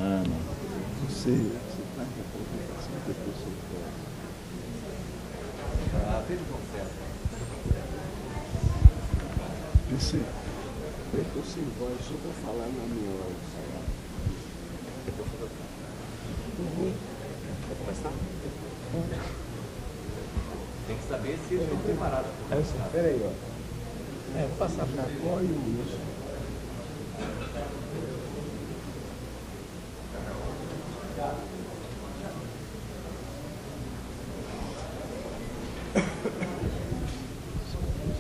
não. Você faz a apresentação depois você pode. Teve conversa. Esse, eu sem voz, só vou falar na minha hora. Quer começar? Tem que saber se eu estou preparado. Espera aí, ó. Vou passar para agora e isso.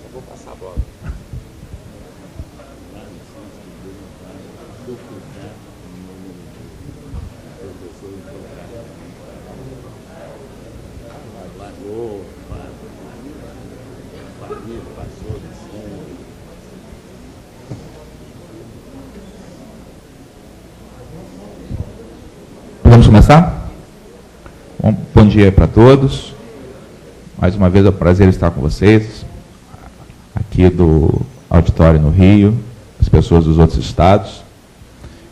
Eu vou passar a bola. Vamos começar? Bom dia para todos. Mais uma vez é um prazer estar com vocês, aqui do auditório no Rio, as pessoas dos outros estados.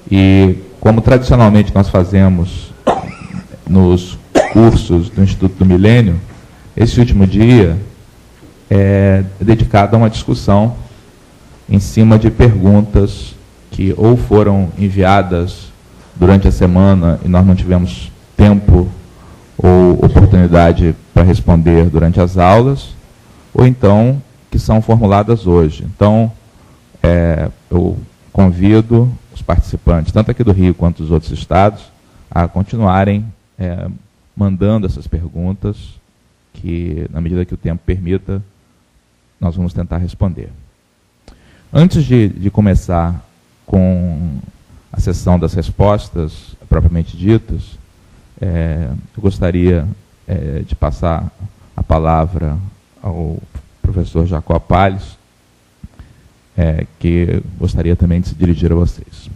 E como tradicionalmente nós fazemos nos cursos do Instituto do Milênio, esse último dia é dedicado a uma discussão em cima de perguntas que ou foram enviadas durante a semana e nós não tivemos tempo ou oportunidade para responder durante as aulas, ou então que são formuladas hoje. Então, eu convido os participantes, tanto aqui do Rio quanto dos outros estados, a continuarem mandando essas perguntas, que, na medida que o tempo permita, nós vamos tentar responder. Antes de começar com a sessão das respostas propriamente ditas, eu gostaria de passar a palavra ao professor Jacó Palles, que gostaria também de se dirigir a vocês.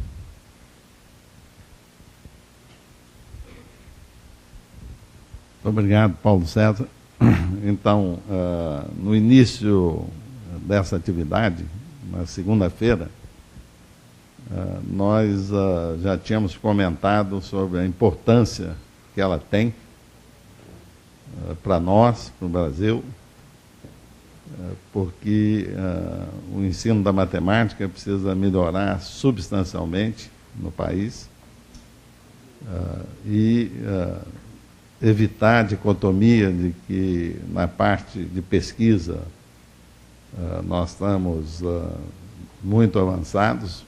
Obrigado, Paulo César. Então, no início dessa atividade, na segunda-feira, nós já tínhamos comentado sobre a importância que ela tem para nós, para o Brasil, porque o ensino da matemática precisa melhorar substancialmente no país e evitar a dicotomia de que na parte de pesquisa nós estamos muito avançados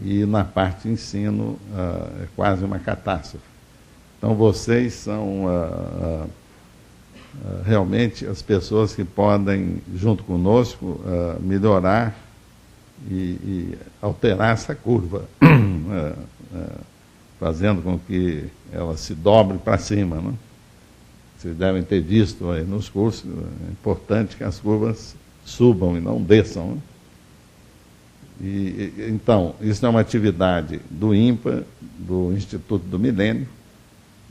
e na parte de ensino é quase uma catástrofe. Então vocês são realmente as pessoas que podem, junto conosco, melhorar e alterar essa curva, fazendo com que ela se dobre para cima, né? Vocês devem ter visto aí nos cursos, é importante que as curvas subam e não desçam, né? Então, isso é uma atividade do INPA, do Instituto do Milênio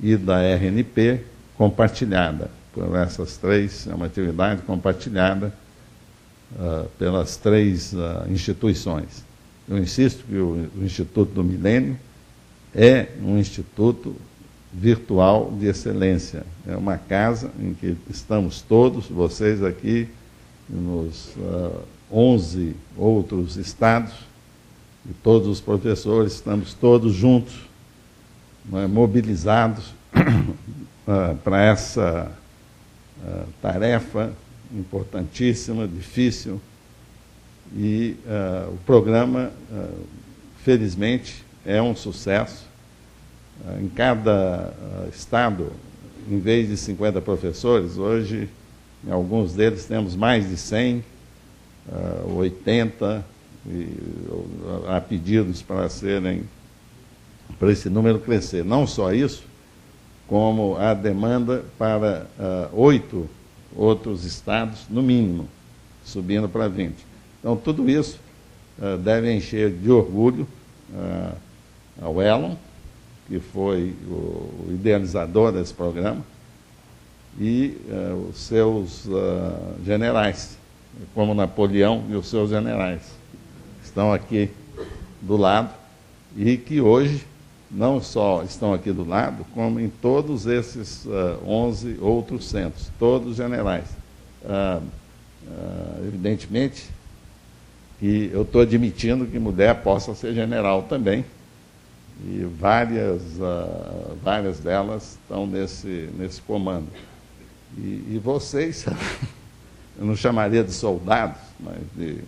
e da RNP, compartilhada por essas três, é uma atividade compartilhada pelas três instituições. Eu insisto que o Instituto do Milênio é um instituto virtual de excelência. É uma casa em que estamos todos, vocês aqui, nos 11 outros estados, e todos os professores, estamos todos juntos, mobilizados para essa tarefa importantíssima, difícil, e o programa, felizmente, é um sucesso. Em cada estado, em vez de 50 professores, hoje, em alguns deles, temos mais de 100, 80, e há pedidos para esse número crescer. Não só isso, como há demanda para 8 outros estados, no mínimo, subindo para 20. Então, tudo isso deve encher de orgulho ao Elon, que foi o idealizador desse programa, e os seus generais, como Napoleão e os seus generais, estão aqui do lado, e que hoje não só estão aqui do lado, como em todos esses 11 outros centros, todos generais. Evidentemente que eu estou admitindo que mulher possa ser general também, e várias delas estão nesse comando. E vocês, eu não chamaria de soldados, mas de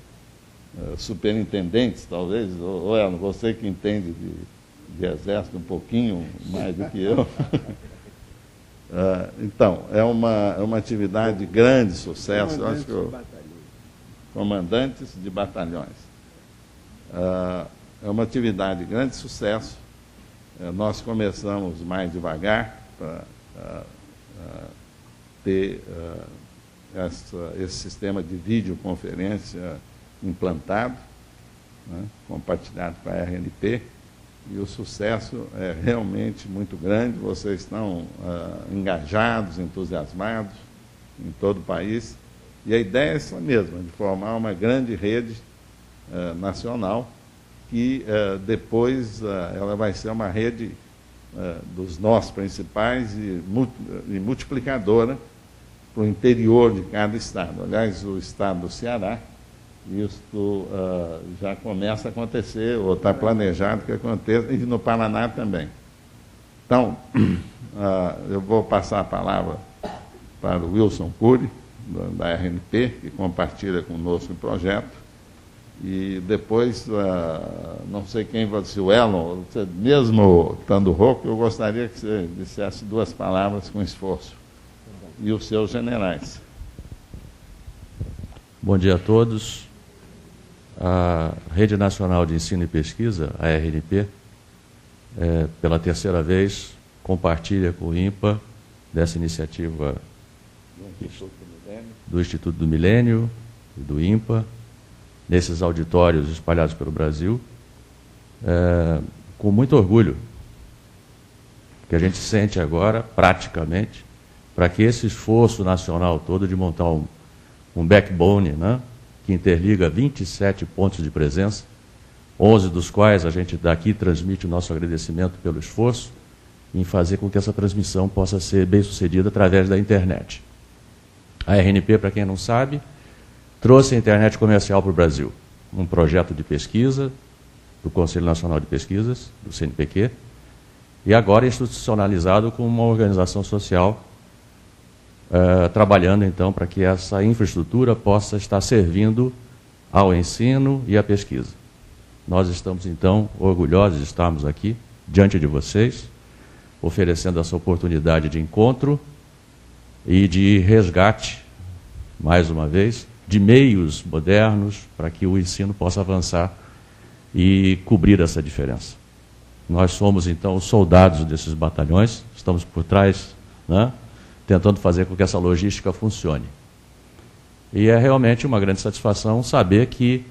superintendentes, talvez, ou você que entende de exército um pouquinho mais do que eu. Então, é uma atividade de grande sucesso. Eu acho que comandantes de batalhões. É uma atividade de grande sucesso. Nós começamos mais devagar para ter esse sistema de videoconferência implantado, né, compartilhado com a RNP, e o sucesso é realmente muito grande. Vocês estão engajados, entusiasmados em todo o país, e a ideia é essa mesma, de formar uma grande rede nacional, que depois ela vai ser uma rede dos nós principais e multiplicadora para o interior de cada estado. Aliás, o estado do Ceará, isso já começa a acontecer, ou está planejado que aconteça, e no Paraná também. Então, eu vou passar a palavra para o Wilson Cury, da RNP, que compartilha conosco o projeto, e depois, não sei quem vai ser, o Elon, você, mesmo estando rouco, eu gostaria que você dissesse 2 palavras com esforço. E os seus generais. Bom dia a todos. A Rede Nacional de Ensino e Pesquisa, a RNP, pela 3ª vez, compartilha com o INPA dessa iniciativa do Instituto do Milênio e do INPA, nesses auditórios espalhados pelo Brasil, com muito orgulho, que a gente sente agora, praticamente, para que esse esforço nacional todo de montar um backbone, né, que interliga 27 pontos de presença, 11 dos quais a gente daqui transmite o nosso agradecimento pelo esforço, em fazer com que essa transmissão possa ser bem sucedida através da internet. A RNP, para quem não sabe, trouxe a internet comercial para o Brasil, um projeto de pesquisa do Conselho Nacional de Pesquisas, do CNPq, e agora institucionalizado como uma organização social, trabalhando então para que essa infraestrutura possa estar servindo ao ensino e à pesquisa. Nós estamos então orgulhosos de estarmos aqui diante de vocês, oferecendo essa oportunidade de encontro e de resgate, mais uma vez, de meios modernos para que o ensino possa avançar e cobrir essa diferença. Nós somos, então, os soldados desses batalhões, estamos por trás, né, tentando fazer com que essa logística funcione. E é realmente uma grande satisfação saber que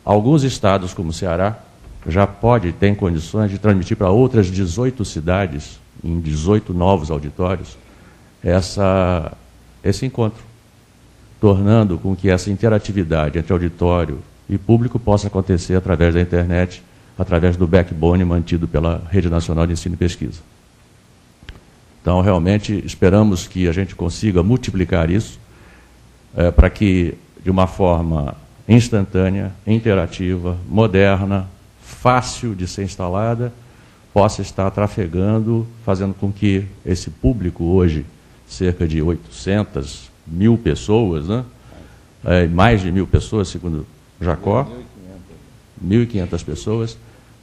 alguns estados, como o Ceará, já têm condições de transmitir para outras 18 cidades, em 18 novos auditórios, esse encontro, tornando com que essa interatividade entre auditório e público possa acontecer através da internet, através do backbone mantido pela Rede Nacional de Ensino e Pesquisa. Então, realmente, esperamos que a gente consiga multiplicar isso para que, de uma forma instantânea, interativa, moderna, fácil de ser instalada, possa estar trafegando, fazendo com que esse público hoje, cerca de 800 mil pessoas, né? Mais de 1.000 pessoas, segundo Jacó, 1.500 pessoas,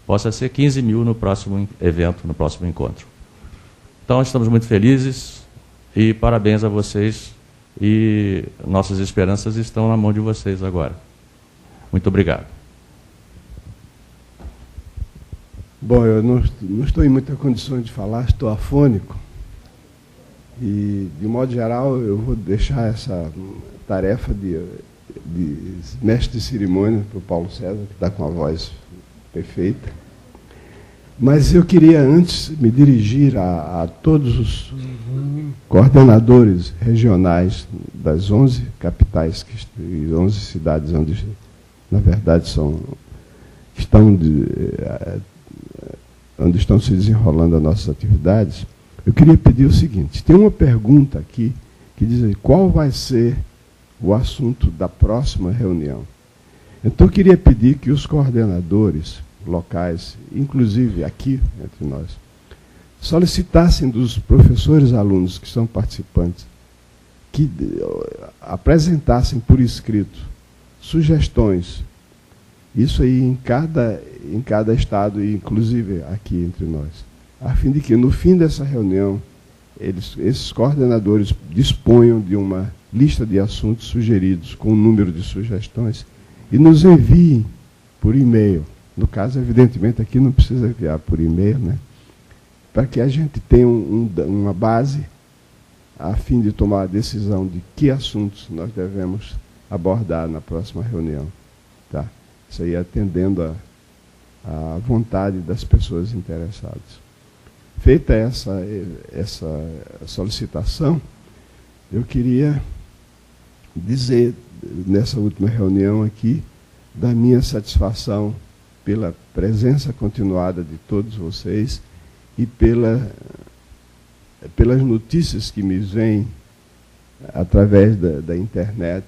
possa ser 15 mil no próximo evento, no próximo encontro. Então, estamos muito felizes e parabéns a vocês, e nossas esperanças estão na mão de vocês agora. Muito obrigado. Bom, eu não estou em muitas condições de falar, estou afônico. E, de modo geral, eu vou deixar essa tarefa de mestre de cerimônia para o Paulo César, que está com a voz perfeita. Mas eu queria, antes, me dirigir a todos os coordenadores regionais das 11 capitais e 11 cidades onde, na verdade, estão onde estão se desenrolando as nossas atividades, eu queria pedir o seguinte: tem uma pergunta aqui que diz qual vai ser o assunto da próxima reunião. Então, eu queria pedir que os coordenadores locais, inclusive aqui entre nós, solicitassem dos professores e alunos que são participantes, que apresentassem por escrito sugestões, isso aí em cada estado, e inclusive aqui entre nós, a fim de que, no fim dessa reunião, esses coordenadores disponham de uma lista de assuntos sugeridos com um número de sugestões e nos enviem por e-mail. No caso, evidentemente, aqui não precisa enviar por e-mail, né? Para que a gente tenha uma base a fim de tomar a decisão de que assuntos nós devemos abordar na próxima reunião. Tá? Isso aí atendendo à vontade das pessoas interessadas. Feita essa solicitação, eu queria dizer, nessa última reunião aqui, da minha satisfação pela presença continuada de todos vocês e pelas notícias que me vêm através da internet,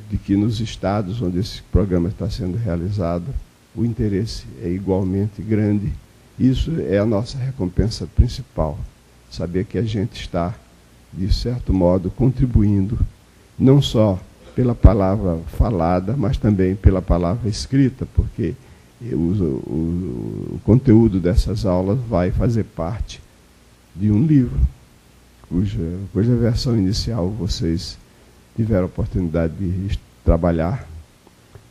de que nos estados onde esse programa está sendo realizado, o interesse é igualmente grande. Isso é a nossa recompensa principal, saber que a gente está, de certo modo, contribuindo, não só pela palavra falada, mas também pela palavra escrita, porque o conteúdo dessas aulas vai fazer parte de um livro, cuja versão inicial vocês tiveram a oportunidade de trabalhar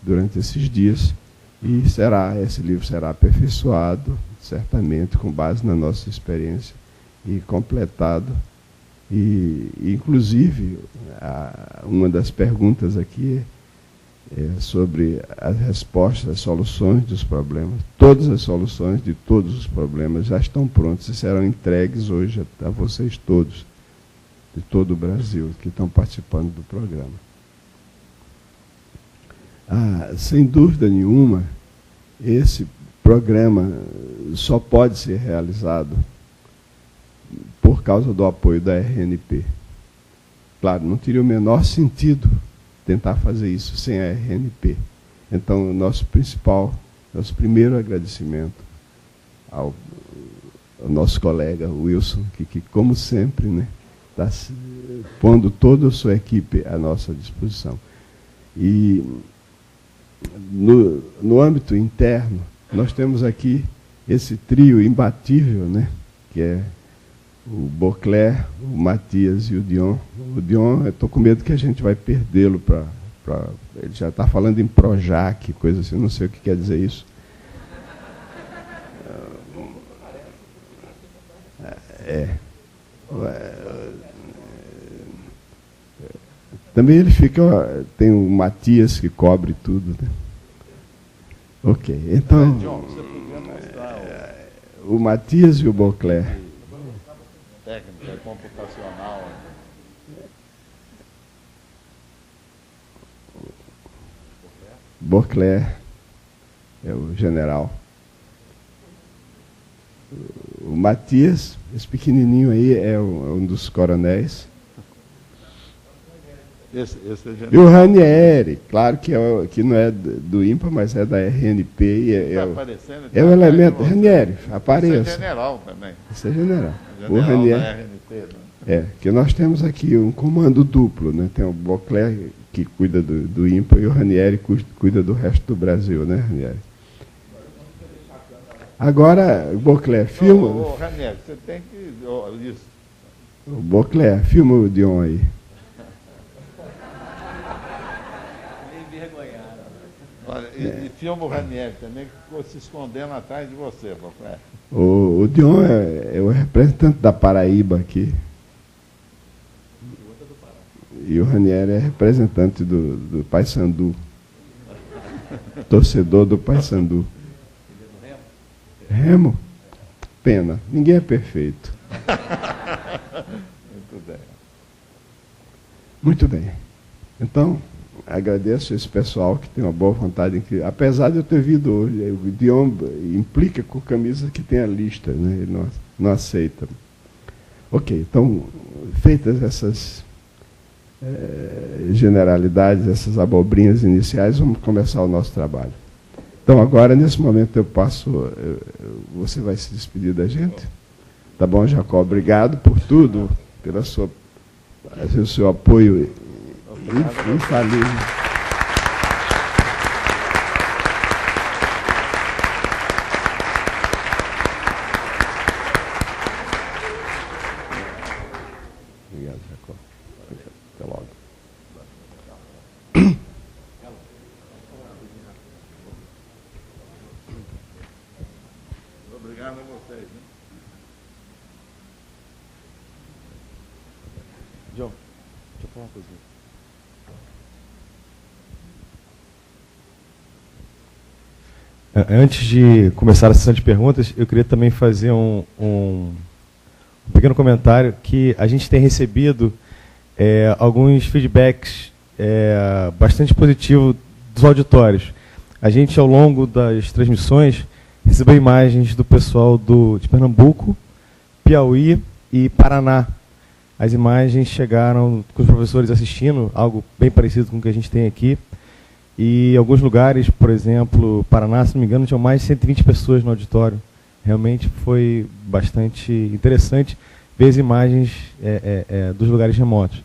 durante esses dias, e esse livro será aperfeiçoado, certamente, com base na nossa experiência, e completado. E inclusive, uma das perguntas aqui é sobre as respostas, as soluções dos problemas. Todas as soluções de todos os problemas já estão prontas e serão entregues hoje a vocês todos, de todo o Brasil, que estão participando do programa. Sem dúvida nenhuma, esse programa só pode ser realizado por causa do apoio da RNP. Claro, não teria o menor sentido tentar fazer isso sem a RNP. Então, nosso primeiro agradecimento ao nosso colega Wilson, que como sempre, né, está pondo toda a sua equipe à nossa disposição. E no âmbito interno, nós temos aqui esse trio imbatível, né, que é o Beauclerc, o Matias e o Dion. O Dion, eu estou com medo que a gente vai perdê-lo para... Ele já está falando em Projac, coisa assim, não sei o que quer dizer isso. Também ele fica... Tem o Matias que cobre tudo, né? Ok, então... o Matias e o Beauclerc. Técnica computacional. Beauclerc é o general. O Matias, esse pequenininho aí, é um dos coronéis. Esse é general. E o Ranieri, claro que não é do INPA, mas é da RNP. É o elemento. Ranieri, apareça. Esse é general também. Esse é general. O Ranieri. Da RNP, né? Que nós temos aqui um comando duplo, né? Tem o Beauclerc, que cuida do INPA, e o Ranieri cuida do resto do Brasil, né, Ranieri? Agora, o Beauclerc, filma... Ô, Ranieri, você tem que... isso. O Beauclerc, filma o Dion aí. Olha, e filma o Ranieri também, que ficou se escondendo atrás de você, Beauclerc. O Dion é o representante da Paraíba aqui. E o Ranieri é representante do Paysandu. Torcedor do Paysandu. Remo? Pena. Ninguém é perfeito. Muito bem. Muito bem. Então, agradeço esse pessoal que tem uma boa vontade, que, apesar de eu ter vindo hoje, o idioma implica com camisa que tem a lista, né? Ele não aceita. Ok, então, feitas essas generalidades, essas abobrinhas iniciais, vamos começar o nosso trabalho. Então, agora, nesse momento, eu passo... Você vai se despedir da gente? Tá bom, Jacó? Obrigado por tudo, pelo seu apoio infalível. Obrigado, Jacó. Até logo. Obrigado a vocês. John, deixa eu falar uma coisinha. Antes de começar a sessão de perguntas, eu queria também fazer um pequeno comentário, que a gente tem recebido alguns feedbacks bastante positivos dos auditórios. A gente, ao longo das transmissões, recebeu imagens do pessoal de Pernambuco, Piauí e Paraná. As imagens chegaram com os professores assistindo, algo bem parecido com o que a gente tem aqui. E alguns lugares, por exemplo, Paraná, se não me engano, tinham mais de 120 pessoas no auditório. Realmente foi bastante interessante ver as imagens dos lugares remotos.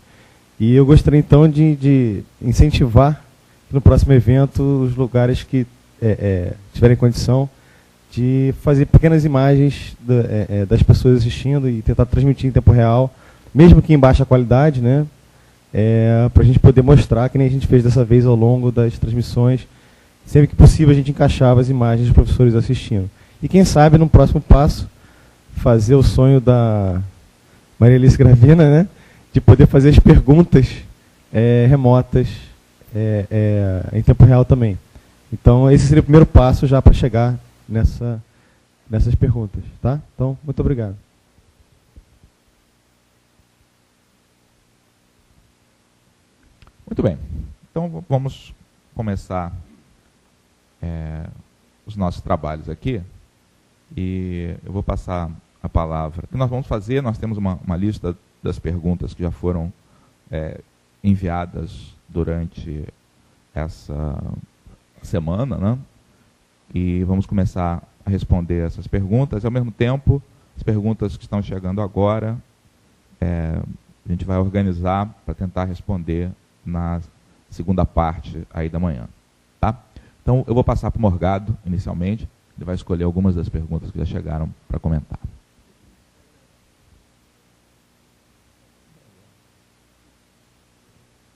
E eu gostaria, então, de incentivar no próximo evento os lugares que tiverem condição de fazer pequenas imagens das pessoas assistindo e tentar transmitir em tempo real, mesmo que em baixa qualidade, né? Para a gente poder mostrar, que nem a gente fez dessa vez ao longo das transmissões, sempre que possível a gente encaixava as imagens dos professores assistindo. E quem sabe, no próximo passo, fazer o sonho da Maria Alice Gravina, né, de poder fazer as perguntas remotas em tempo real também. Então, esse seria o primeiro passo já para chegar nessas perguntas. Tá? Então, muito obrigado. Muito bem. Então, vamos começar os nossos trabalhos aqui. E eu vou passar a palavra. O que nós vamos fazer? Nós temos uma lista das perguntas que já foram enviadas durante essa semana, né? E vamos começar a responder essas perguntas. Ao mesmo tempo, as perguntas que estão chegando agora, a gente vai organizar para tentar responder na segunda parte aí da manhã. Tá? Então, eu vou passar para o Morgado, inicialmente. Ele vai escolher algumas das perguntas que já chegaram para comentar.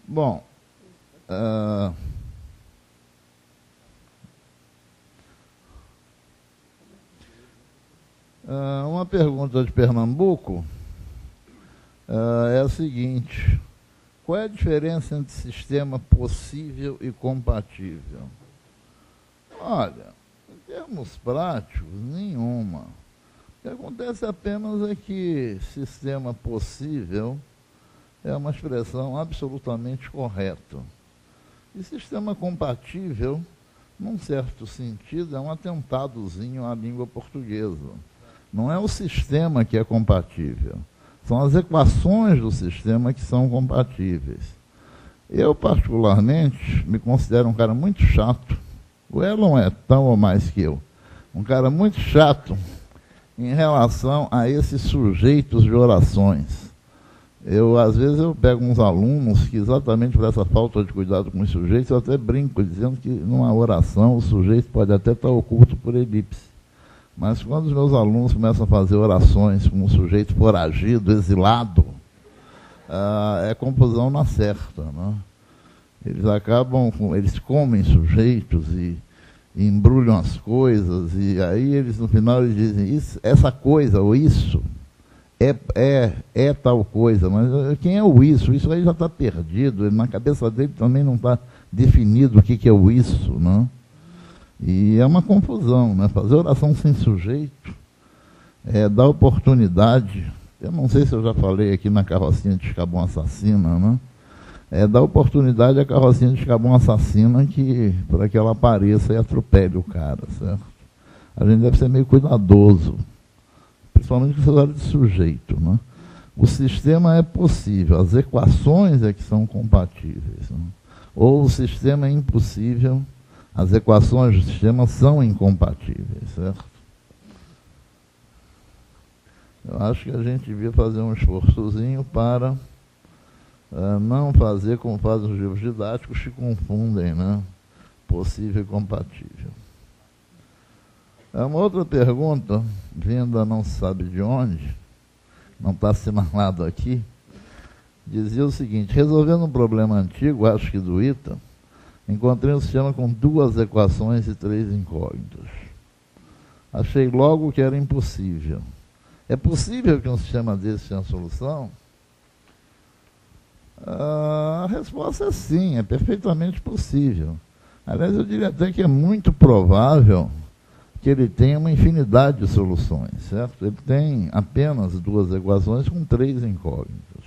Bom, uma pergunta de Pernambuco é a seguinte: qual é a diferença entre sistema possível e compatível? Olha, em termos práticos, nenhuma. O que acontece apenas é que sistema possível é uma expressão absolutamente correta. E sistema compatível, num certo sentido, é um atentadozinho à língua portuguesa. Não é o sistema que é compatível, são as equações do sistema que são compatíveis. Eu, particularmente, me considero um cara muito chato. O Elon é tão ou mais que eu. Um cara muito chato em relação a esses sujeitos de orações. Às vezes, eu pego uns alunos que, exatamente por essa falta de cuidado com os sujeitos, eu até brinco dizendo que, numa oração, o sujeito pode até estar oculto por elipse. Mas, quando os meus alunos começam a fazer orações com um sujeito foragido, exilado, é confusão na certa, né? Eles comem sujeitos e embrulham as coisas, e aí eles, no final, eles dizem, essa coisa ou isso é tal coisa, mas quem é o isso? Isso aí já está perdido, na cabeça dele também não está definido o que é o isso, né? E é uma confusão, né? Fazer oração sem sujeito dá oportunidade. Eu não sei se eu já falei aqui na carrocinha de Escabão Assassina, né? dar oportunidade à carrocinha de escabão assassina para que ela apareça e atropele o cara, certo? A gente deve ser meio cuidadoso, principalmente com essa hora de sujeito, né? O sistema é possível, as equações é que são compatíveis, né? Ou o sistema é impossível, as equações do sistema são incompatíveis, certo? Eu acho que a gente devia fazer um esforçozinho para não fazer como fazem os livros didáticos, que confundem, né? Possível e compatível. Uma outra pergunta, vinda não se sabe de onde, não está assinalado aqui, dizia o seguinte: resolvendo um problema antigo, acho que do ITA, encontrei um sistema com 2 equações e 3 incógnitas. Achei logo que era impossível. É possível que um sistema desse tenha solução? A resposta é sim, é perfeitamente possível. Aliás, eu diria até que é muito provável que ele tenha uma infinidade de soluções, certo? Ele tem apenas 2 equações com 3 incógnitas.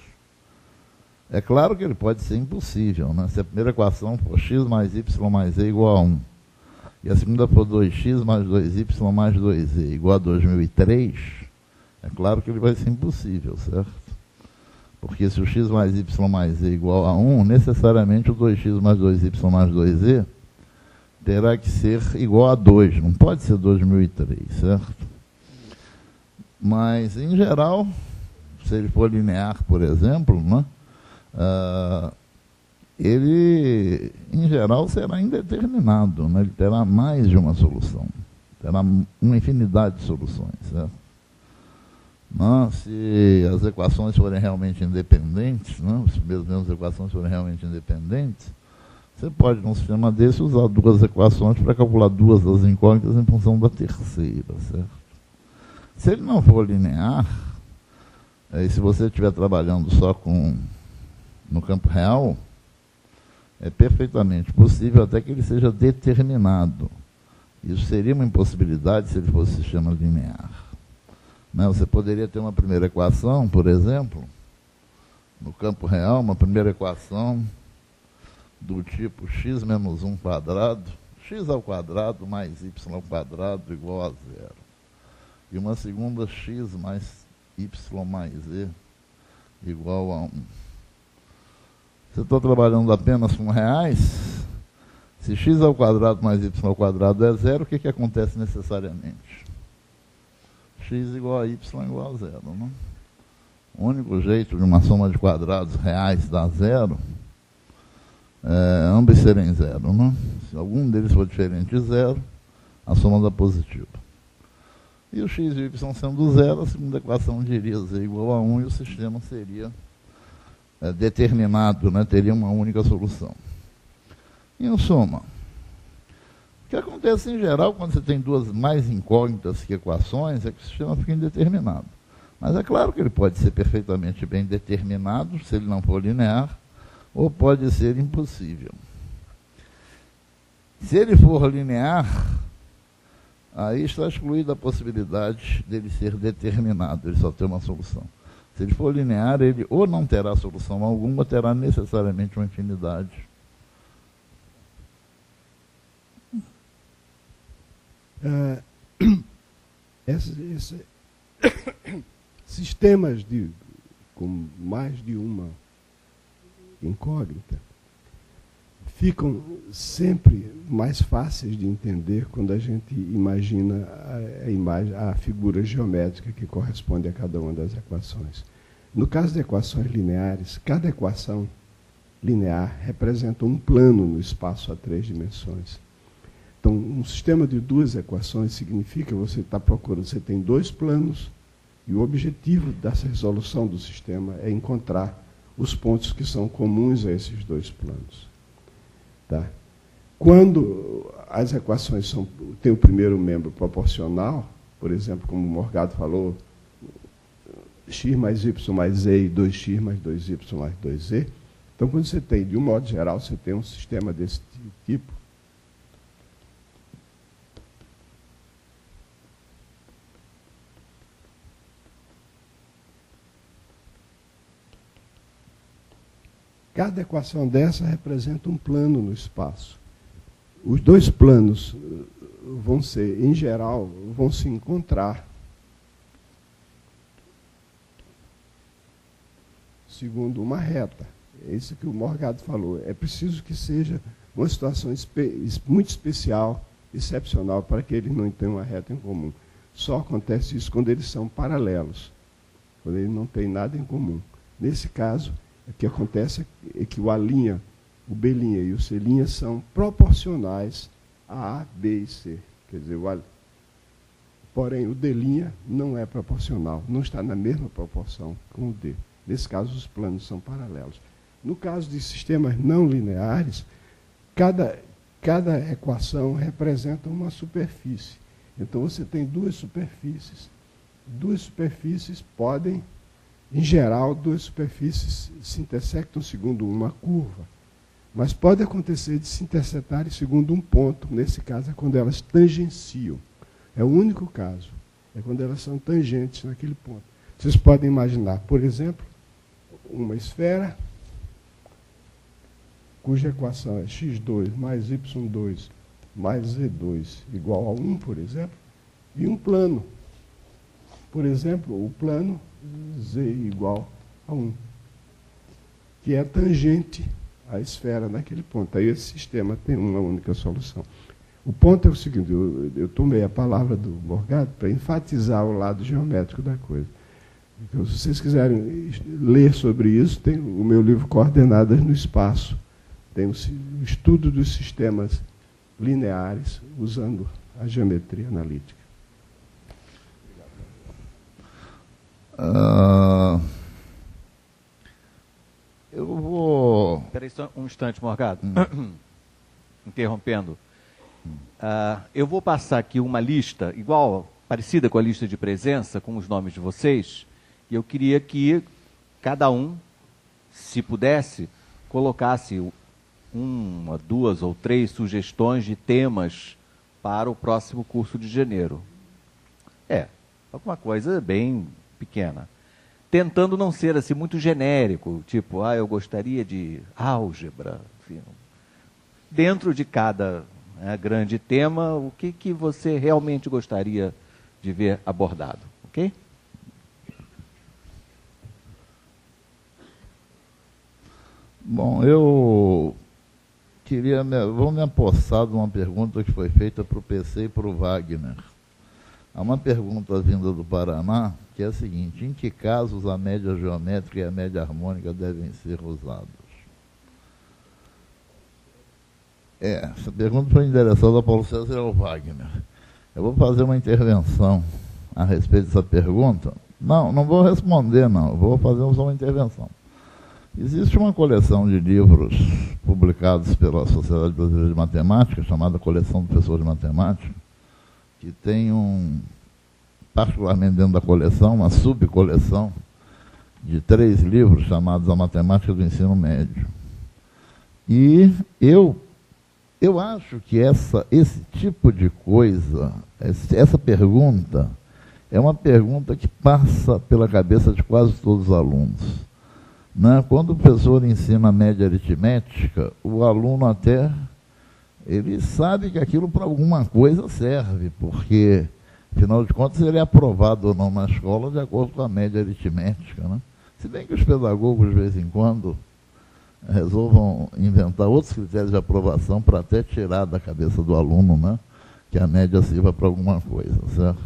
É claro que ele pode ser impossível, né? Se a primeira equação for x mais y mais e igual a 1, e a segunda for 2x mais 2y mais 2e igual a 2003, é claro que ele vai ser impossível, certo? Porque se o x mais y mais e igual a 1, necessariamente o 2x mais 2y mais 2e terá que ser igual a 2, não pode ser 2003, certo? Mas, em geral, se ele for linear, por exemplo, né, ele, em geral, será indeterminado, né? Ele terá mais de uma solução, terá uma infinidade de soluções, certo? Não, se as equações forem realmente independentes, não, se mesmo as equações forem realmente independentes, você pode, num sistema desse, usar 2 equações para calcular 2 das incógnitas em função da terceira, certo? Se ele não for linear, e se você estiver trabalhando só no campo real, é perfeitamente possível até que ele seja determinado. Isso seria uma impossibilidade se ele fosse sistema linear. Você poderia ter uma primeira equação, por exemplo, no campo real, uma primeira equação do tipo x menos 1 quadrado, x ao quadrado mais y ao quadrado igual a 0. E uma segunda x mais y mais e igual a 1. Se eu estou trabalhando apenas com reais, se x ao quadrado mais y ao quadrado é 0, o que acontece necessariamente? X igual a y igual a 0. Não? O único jeito de uma soma de quadrados reais dar 0 ambos serem 0. Não? Se algum deles for diferente de 0, a soma dá positiva. E o x e o y sendo 0, a segunda equação diria z igual a 1 e o sistema seria determinado, né? Teria uma única solução. Em suma, o que acontece em geral quando você tem 2 mais incógnitas que equações é que o sistema fica indeterminado. Mas é claro que ele pode ser perfeitamente bem determinado, se ele não for linear, ou pode ser impossível. Se ele for linear, aí está excluída a possibilidade dele ser determinado, ele só tem uma solução. Se ele for linear, ele ou não terá solução alguma, terá necessariamente uma infinidade. Esses sistemas com mais de uma incógnita ficam sempre mais fáceis de entender quando a gente imagina a figura geométrica que corresponde a cada uma das equações. No caso de equações lineares, cada equação linear representa um plano no espaço a 3 dimensões. Então, um sistema de 2 equações significa que você está procurando, você tem 2 planos, e o objetivo dessa resolução do sistema é encontrar os pontos que são comuns a esses 2 planos. Tá? Quando as equações têm o primeiro membro proporcional, por exemplo, como o Morgado falou, x mais y mais e e 2x mais 2y mais 2e, então, quando você tem, de um modo geral, você tem um sistema desse tipo, Cada equação dessa representa um plano no espaço. Os dois planos vão ser, em geral, vão se encontrar segundo uma reta. É isso que o Morgado falou. É preciso que seja uma situação muito especial, excepcional, para que eles não tenham uma reta em comum. Só acontece isso quando eles são paralelos, quando eles não têm nada em comum. Nesse caso, o que acontece é que o A', o B' e o C' são proporcionais a A, B e C. Quer dizer, porém, o D' não é proporcional, não está na mesma proporção com o D. Nesse caso, os planos são paralelos. No caso de sistemas não lineares, cada equação representa uma superfície. Então, você tem duas superfícies. Duas superfícies podem, em geral, duas superfícies se intersectam segundo uma curva. Mas pode acontecer de se interceptarem segundo um ponto. Nesse caso, é quando elas tangenciam. É o único caso. É quando elas são tangentes naquele ponto. Vocês podem imaginar, por exemplo, uma esfera cuja equação é x2 mais y2 mais z2 igual a 1, por exemplo, e um plano. Por exemplo, o plano z igual a 1, que é tangente à esfera naquele ponto. Aí esse sistema tem uma única solução. O ponto é o seguinte, eu tomei a palavra do Morgado para enfatizar o lado geométrico da coisa. Então, se vocês quiserem ler sobre isso, tem o meu livro Coordenadas no Espaço. Tem o estudo dos sistemas lineares usando a geometria analítica. Eu vou... Espera aí só um instante, Morgado. Interrompendo. Eu vou passar aqui uma lista, parecida com a lista de presença, com os nomes de vocês, e eu queria que cada um, se pudesse, colocasse uma, duas ou três sugestões de temas para o próximo curso de janeiro. Alguma coisa bem pequena. Tentando não ser assim muito genérico, tipo, eu gostaria de álgebra. Enfim. Dentro de cada grande tema, o que você realmente gostaria de ver abordado, ok? Bom, eu vou me apossar de uma pergunta que foi feita para o PC e para o Wagner. Há uma pergunta vinda do Paraná, que é a seguinte: em que casos a média geométrica e a média harmônica devem ser usadas? Essa pergunta foi endereçada ao Paulo César e ao Wagner. Eu vou fazer uma intervenção a respeito dessa pergunta. Não vou responder, não. Eu vou fazer só uma intervenção. Existe uma coleção de livros publicados pela Sociedade Brasileira de Matemática, chamada Coleção de Pessoas de Matemática, que tem particularmente dentro da coleção, uma subcoleção de 3 livros chamados A Matemática do Ensino Médio. E eu acho que esse tipo de coisa, essa pergunta, é uma pergunta que passa pela cabeça de quase todos os alunos. Quando o professor ensina a média aritmética, o aluno ele sabe que aquilo para alguma coisa serve, porque, afinal de contas, ele é aprovado ou não na escola de acordo com a média aritmética. Se bem que os pedagogos, de vez em quando, resolvam inventar outros critérios de aprovação para até tirar da cabeça do aluno, que a média sirva para alguma coisa, certo?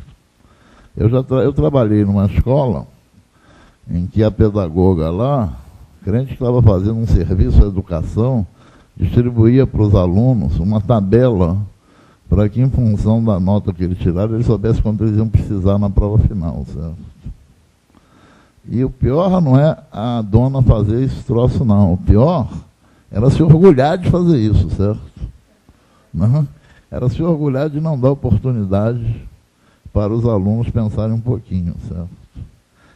Eu trabalhei numa escola em que a pedagoga lá, crente que estava fazendo um serviço à educação, distribuía para os alunos uma tabela para que, em função da nota que eles tiraram, eles soubessem quanto eles iam precisar na prova final, certo? E o pior não é a dona fazer esse troço, não. O pior era se orgulhar de fazer isso, certo? Era se orgulhar de não dar oportunidade para os alunos pensarem um pouquinho, certo?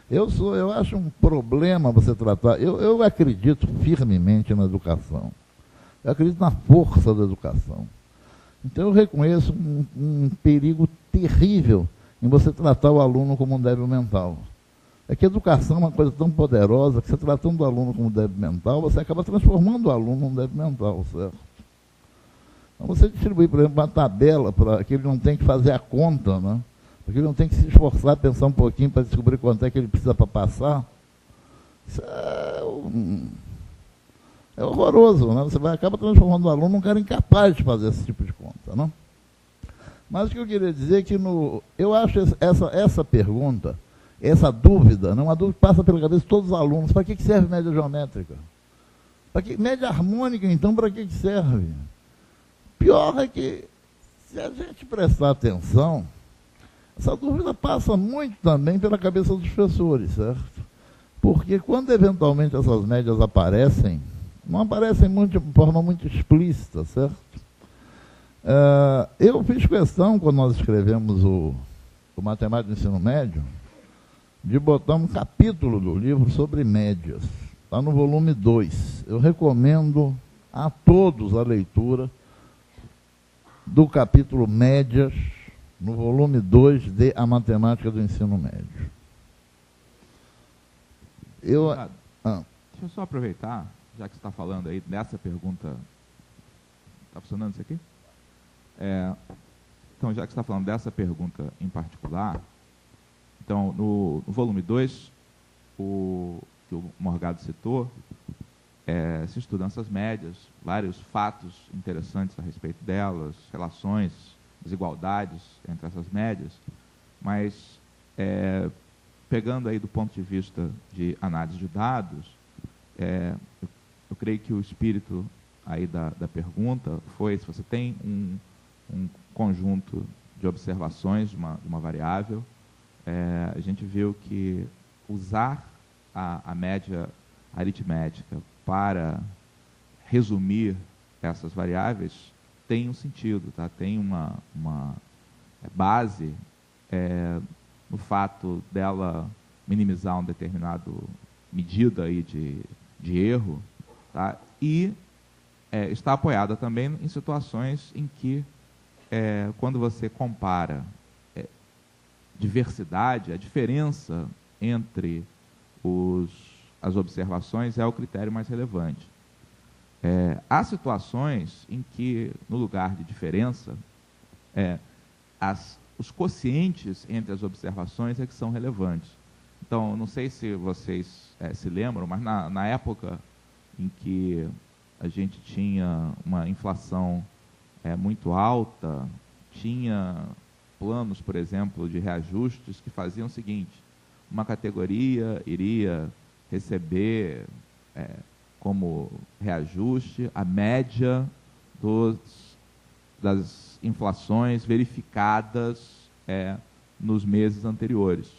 Eu acho um problema você tratar... Eu acredito firmemente na educação. Eu acredito na força da educação. Então eu reconheço um perigo terrível em você tratar o aluno como um débil mental. É que a educação é uma coisa tão poderosa que você tratando o aluno como débil mental, você acaba transformando o aluno num débil mental, certo? Então você distribui, por exemplo, uma tabela para que ele não tem que fazer a conta, né? Porque ele não tem que se esforçar, pensar um pouquinho para descobrir quanto é que ele precisa para passar. Isso é horroroso, né? Você acaba transformando o aluno num cara incapaz de fazer esse tipo de conta, né? Mas o que eu queria dizer é que eu acho essa pergunta, essa dúvida, uma dúvida que passa pela cabeça de todos os alunos. Para que serve média geométrica? Média harmônica, então, para que serve? Pior é que, se a gente prestar atenção, essa dúvida passa muito também pela cabeça dos professores, certo? Porque quando eventualmente essas médias aparecem, não aparecem de forma muito explícita, certo? Eu fiz questão, quando nós escrevemos o Matemática do Ensino Médio, de botar um capítulo do livro sobre médias. Está no volume 2. Eu recomendo a todos a leitura do capítulo Médias, no volume 2 de A Matemática do Ensino Médio. Deixa eu só aproveitar, já que você está falando aí dessa pergunta. Está funcionando isso aqui? Então, já que você está falando dessa pergunta em particular, então, no volume 2, que o Morgado citou, se estudam essas médias, vários fatos interessantes a respeito delas, relações, desigualdades entre essas médias, mas pegando aí do ponto de vista de análise de dados, eu creio que o espírito aí da pergunta foi se você tem um conjunto de observações de uma variável, a gente viu que usar a média aritmética para resumir essas variáveis tem um sentido, tá? Tem uma base no fato dela minimizar um determinado medida aí de erro, tá? E está apoiada também em situações em que, quando você compara diversidade, a diferença entre as observações é o critério mais relevante. Há situações em que, no lugar de diferença, os quocientes entre as observações é que são relevantes. Então, não sei se vocês se lembram, mas na época em que a gente tinha uma inflação muito alta, tinha planos, por exemplo, de reajustes que faziam o seguinte: uma categoria iria receber como reajuste a média das inflações verificadas nos meses anteriores.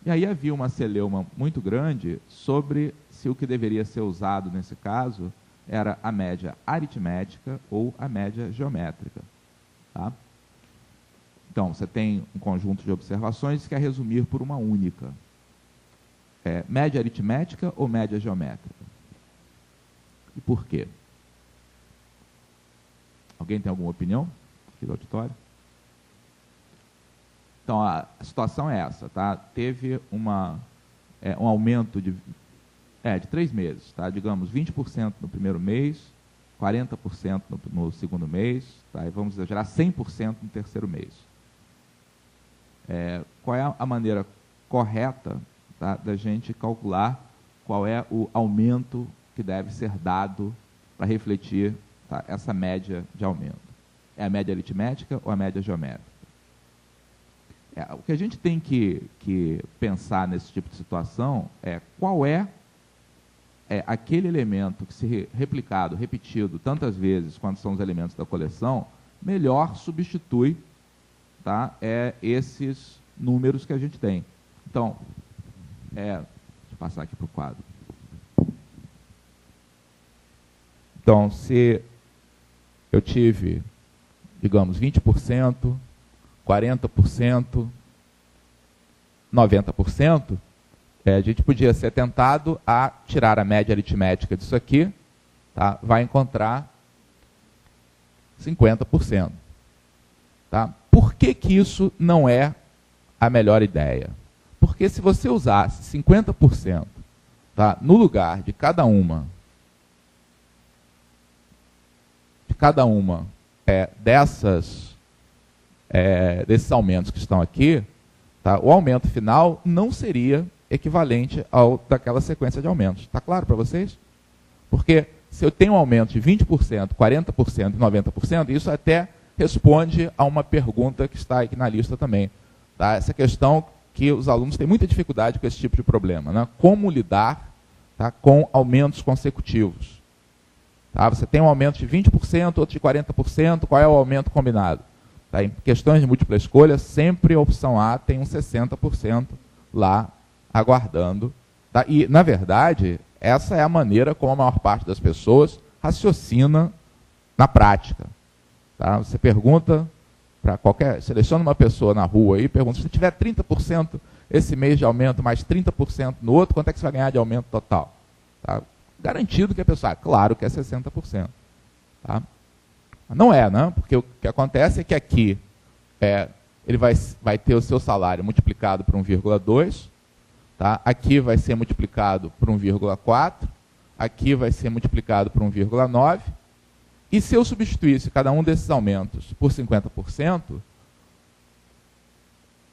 E aí havia uma celeuma muito grande sobre se o que deveria ser usado nesse caso era a média aritmética ou a média geométrica. Tá? Então, você tem um conjunto de observações que quer resumir por uma única. Média aritmética ou média geométrica? E por quê? Alguém tem alguma opinião aqui do auditório? Então, a situação é essa, tá? Teve um aumento de 3 meses, tá? Digamos, 20% no primeiro mês, 40% no segundo mês, tá? E vamos exagerar, 100% no terceiro mês. Qual é a maneira correta, tá, da gente calcular qual é o aumento que deve ser dado para refletir, tá, essa média de aumento? É a média aritmética ou a média geométrica? O que a gente tem que pensar nesse tipo de situação é qual é aquele elemento que, se replicado, repetido tantas vezes quanto são os elementos da coleção, melhor substitui, tá, esses números que a gente tem. Então, deixa eu passar aqui para o quadro. Então, se eu tive, digamos, 20%, 40%, 90%, a gente podia ser tentado a tirar a média aritmética disso aqui, tá? Vai encontrar 50%. Tá? Por que isso não é a melhor ideia? Porque Porque se você usasse 50%, tá, no lugar de cada uma desses aumentos que estão aqui, tá, o aumento final não seria equivalente ao daquela sequência de aumentos. Está claro para vocês? Porque se eu tenho um aumento de 20%, 40% e 90%, isso até responde a uma pergunta que está aqui na lista também. Tá? Essa questão que os alunos têm muita dificuldade com esse tipo de problema. Né? Como lidar, tá, com aumentos consecutivos? Tá? Você tem um aumento de 20%, outro de 40%, qual é o aumento combinado? Tá? Em questões de múltipla escolha, sempre a opção A tem um 60% lá aguardando. Tá? E, na verdade, essa é a maneira como a maior parte das pessoas raciocina na prática. Tá? Você pergunta para seleciona uma pessoa na rua e pergunta, se tiver 30% esse mês de aumento, mais 30% no outro, quanto é que você vai ganhar de aumento total? Tá? Garantido que a pessoa, claro que é 60%. Tá? Não é, né? Porque o que acontece é que aqui ele vai ter o seu salário multiplicado por 1,2, tá? Aqui vai ser multiplicado por 1,4, aqui vai ser multiplicado por 1,9, e se eu substituísse cada um desses aumentos por 50%,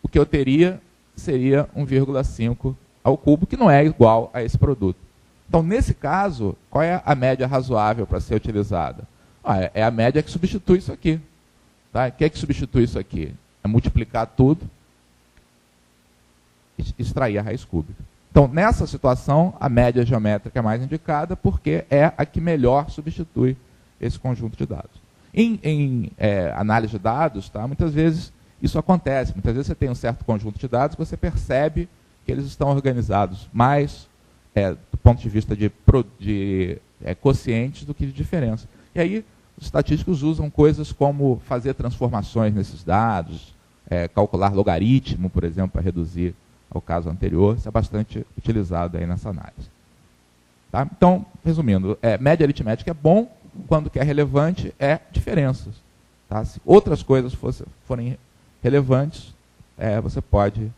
o que eu teria seria 1,5 ao cubo, que não é igual a esse produto. Então, nesse caso, qual é a média razoável para ser utilizada? É a média que substitui isso aqui. Tá? O que é que substitui isso aqui? É multiplicar tudo e extrair a raiz cúbica. Então, nessa situação, a média geométrica é mais indicada porque é a que melhor substitui esse conjunto de dados. Em análise de dados, tá, muitas vezes isso acontece. Muitas vezes você tem um certo conjunto de dados que você percebe que eles estão organizados mais do ponto de vista de quocientes do que de diferença. E aí, os estatísticos usam coisas como fazer transformações nesses dados, calcular logaritmo, por exemplo, para reduzir ao caso anterior. Isso é bastante utilizado aí nessa análise. Tá? Então, resumindo, média aritmética é bom, quando que é relevante é diferenças. Tá? Se outras coisas forem relevantes, você pode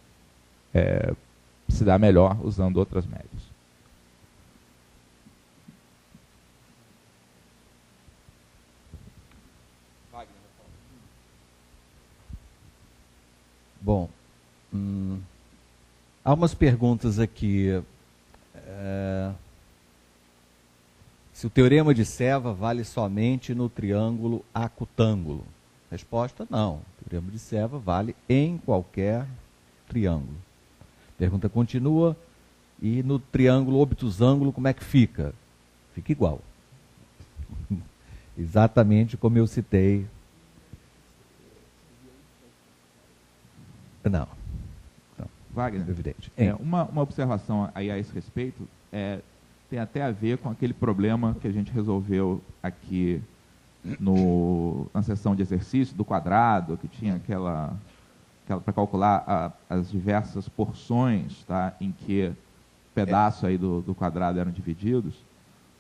se dar melhor usando outras médias. Bom, há umas perguntas aqui. Se o teorema de Seva vale somente no triângulo acutângulo? Resposta, não. O teorema de Seva vale em qualquer triângulo. Pergunta continua. E no triângulo obtusângulo, como é que fica? Fica igual. Exatamente como eu citei. Não. Wagner, Evidente. Uma observação aí a esse respeito tem até a ver com aquele problema que a gente resolveu aqui na seção de exercício do quadrado, que tinha aquela para calcular as diversas porções, tá, em que pedaços aí do quadrado eram divididos.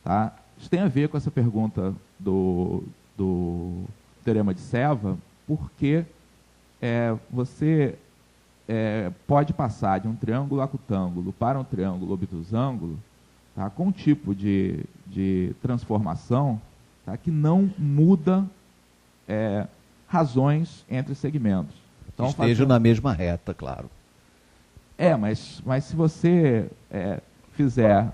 Tá? Isso tem a ver com essa pergunta do teorema de Seva, porque você pode passar de um triângulo acutângulo para um triângulo obtusângulo, tá, com um tipo de transformação, tá, que não muda razões entre segmentos. Então, estejam na mesma reta, claro. Mas se você fizer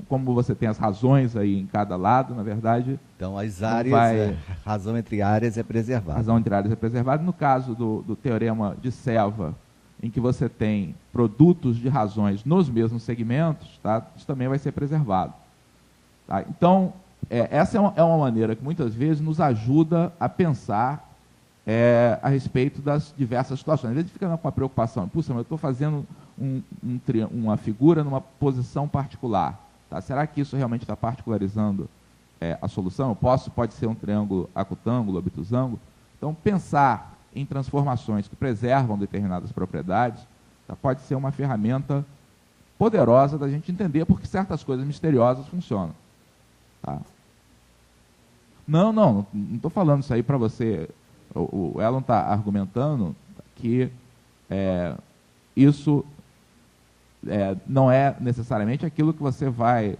como você tem as razões aí em cada lado, na verdade... Então, as áreas, razão entre áreas é preservada. Razão entre áreas é preservada. No caso do teorema de Seva, em que você tem produtos de razões nos mesmos segmentos, tá, isso também vai ser preservado. Tá? Então, essa é uma maneira que muitas vezes nos ajuda a pensar a respeito das diversas situações. Às vezes fica com a preocupação, puxa, mas eu estou fazendo uma figura numa posição particular. Tá? Será que isso realmente está particularizando a solução? Pode ser um triângulo acutângulo, obtusângulo. Então, pensar em transformações que preservam determinadas propriedades, tá, pode ser uma ferramenta poderosa da gente entender porque certas coisas misteriosas funcionam. Tá? Não estou falando isso aí para você. O Elon está argumentando que isso não é necessariamente aquilo que você vai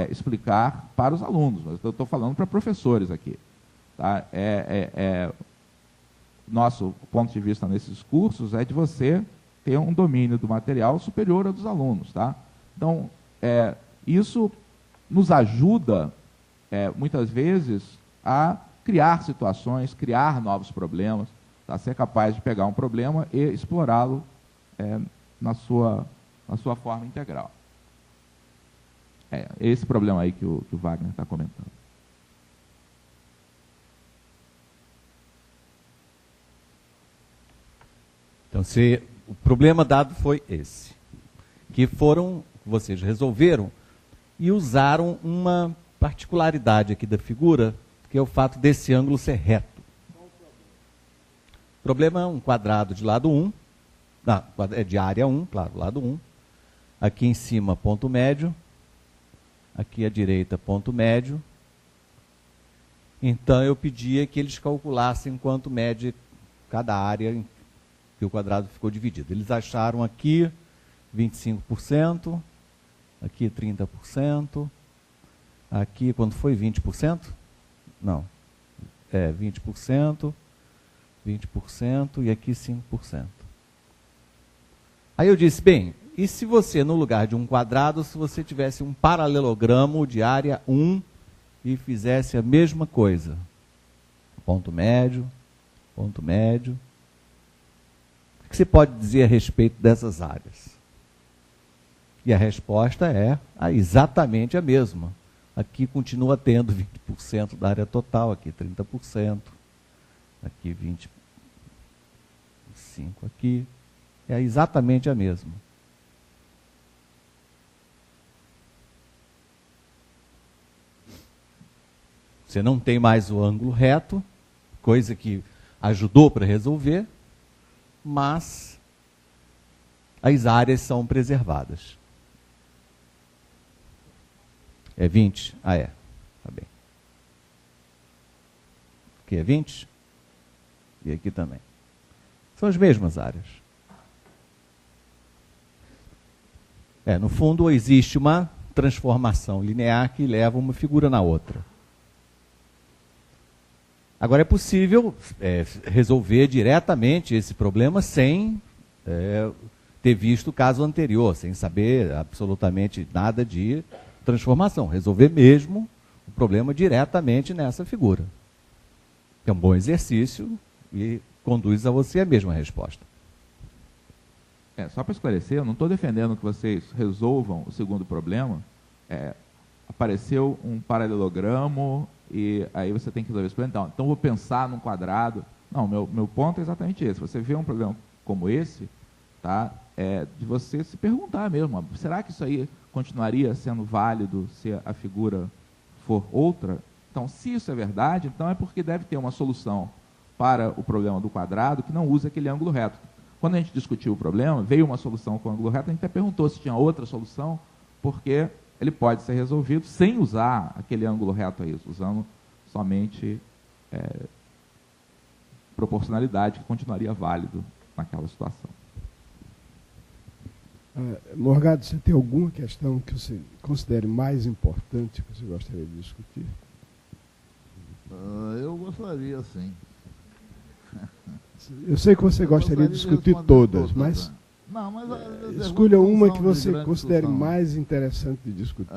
explicar para os alunos, mas eu estou falando para professores aqui. Tá? Nosso ponto de vista nesses cursos é de você ter um domínio do material superior ao dos alunos. Tá? Então, isso nos ajuda, muitas vezes, a criar situações, criar novos problemas, tá? Ser capaz de pegar um problema e explorá-lo na sua forma integral. Esse problema aí que o Wagner está comentando. Então, o problema dado foi esse, que vocês resolveram e usaram uma particularidade aqui da figura, que é o fato desse ângulo ser reto. O problema é um quadrado de lado 1, de área 1, claro, lado 1. Aqui em cima, ponto médio. Aqui à direita, ponto médio. Então, eu pedia que eles calculassem quanto mede cada área em que o quadrado ficou dividido. Eles acharam aqui 25%, aqui 30%, aqui, quando foi 20%? Não, 20%, 20% e aqui 5%. Aí eu disse, bem, e se você, no lugar de um quadrado, se você tivesse um paralelogramo de área 1 e fizesse a mesma coisa? Ponto médio, ponto médio. O que você pode dizer a respeito dessas áreas? E a resposta é exatamente a mesma. Aqui continua tendo 20% da área total, aqui 30%, aqui 25% aqui. É exatamente a mesma. Você não tem mais o ângulo reto, coisa que ajudou para resolver, mas as áreas são preservadas. É 20? Tá bem. Aqui é 20? E aqui também. São as mesmas áreas. No fundo, existe uma transformação linear que leva uma figura na outra. Agora, é possível resolver diretamente esse problema sem ter visto o caso anterior, sem saber absolutamente nada de transformação. Resolver mesmo o problema diretamente nessa figura. É um bom exercício e conduz a você a mesma resposta. Só para esclarecer, eu não estou defendendo que vocês resolvam o segundo problema. Apareceu um paralelogramo e aí você tem que resolver esse problema. Então vou pensar num quadrado. Não, meu ponto é exatamente esse. Você vê um problema como esse, tá? De você se perguntar mesmo, será que isso aí continuaria sendo válido se a figura for outra? Então, se isso é verdade, então é porque deve ter uma solução para o problema do quadrado que não use aquele ângulo reto. Quando a gente discutiu o problema, veio uma solução com ângulo reto, a gente até perguntou se tinha outra solução, porque ele pode ser resolvido sem usar aquele ângulo reto aí, usando somente proporcionalidade, que continuaria válido naquela situação. Morgado, você tem alguma questão que você considere mais importante que você gostaria de discutir? Eu gostaria, sim. Eu sei que você gostaria de discutir todas, mas não, mas escolha uma que você considere mais interessante de discutir,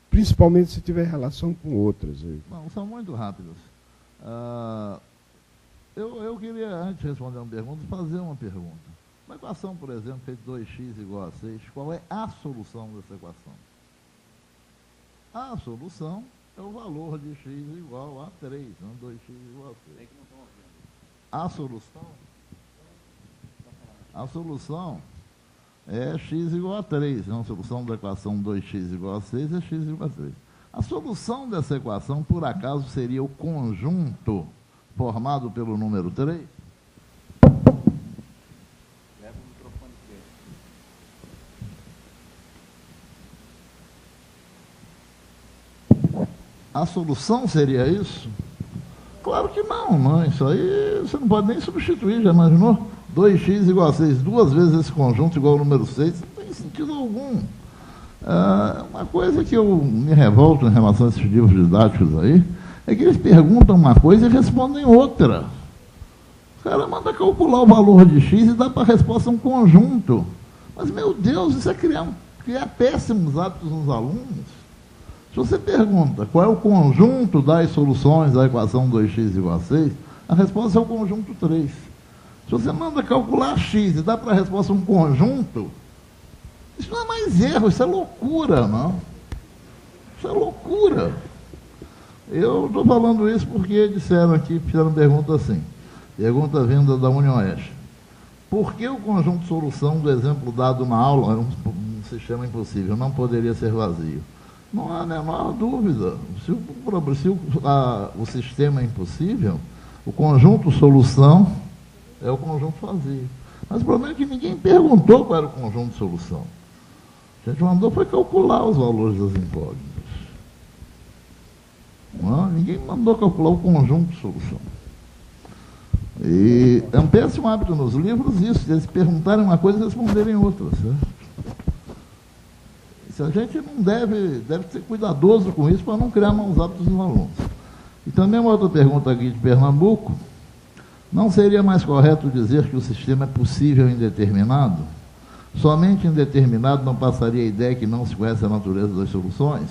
principalmente se tiver relação com outras. Não, são muito rápidas. Eu queria, antes de responder uma pergunta, fazer uma pergunta. Uma equação, por exemplo, feita 2x igual a 6, qual é a solução dessa equação? A solução é o valor de x igual a 3, não 2x igual a 6. A solução é x igual a 3. A solução da equação 2x igual a 6 é x igual a 3. A solução dessa equação, por acaso, seria o conjunto formado pelo número 3? A solução seria isso? Claro que não, isso aí você não pode nem substituir, já imaginou? 2x igual a 6, 2 vezes esse conjunto igual ao número 6, não tem sentido algum. Uma coisa que eu me revolto em relação a esses livros didáticos aí, é que eles perguntam uma coisa e respondem outra. O cara manda calcular o valor de x e dá para a resposta um conjunto. Mas, meu Deus, isso é criar péssimos hábitos nos alunos. Se você pergunta qual é o conjunto das soluções da equação 2x igual a 6, a resposta é o conjunto 3. Se você manda calcular x e dá para a resposta um conjunto, isso não é mais erro, isso é loucura, não? Isso é loucura. Eu estou falando isso porque disseram aqui, fizeram pergunta assim, pergunta vinda da União Oeste. Por que o conjunto de solução do exemplo dado na aula, um sistema impossível, não poderia ser vazio? Não há a menor dúvida. Se o sistema é impossível, o conjunto solução é o conjunto vazio. Mas o problema é que ninguém perguntou qual era o conjunto de solução. A gente mandou foi calcular os valores das incógnitas. Não, ninguém mandou calcular o conjunto de solução. E é um péssimo hábito nos livros isso, eles perguntarem uma coisa e responderem outra. Certo? A gente não deve ser cuidadoso com isso para não criar maus hábitos nos alunos. E também uma outra pergunta aqui de Pernambuco. Não seria mais correto dizer que o sistema é possível indeterminado? Somente indeterminado não passaria a ideia que não se conhece a natureza das soluções?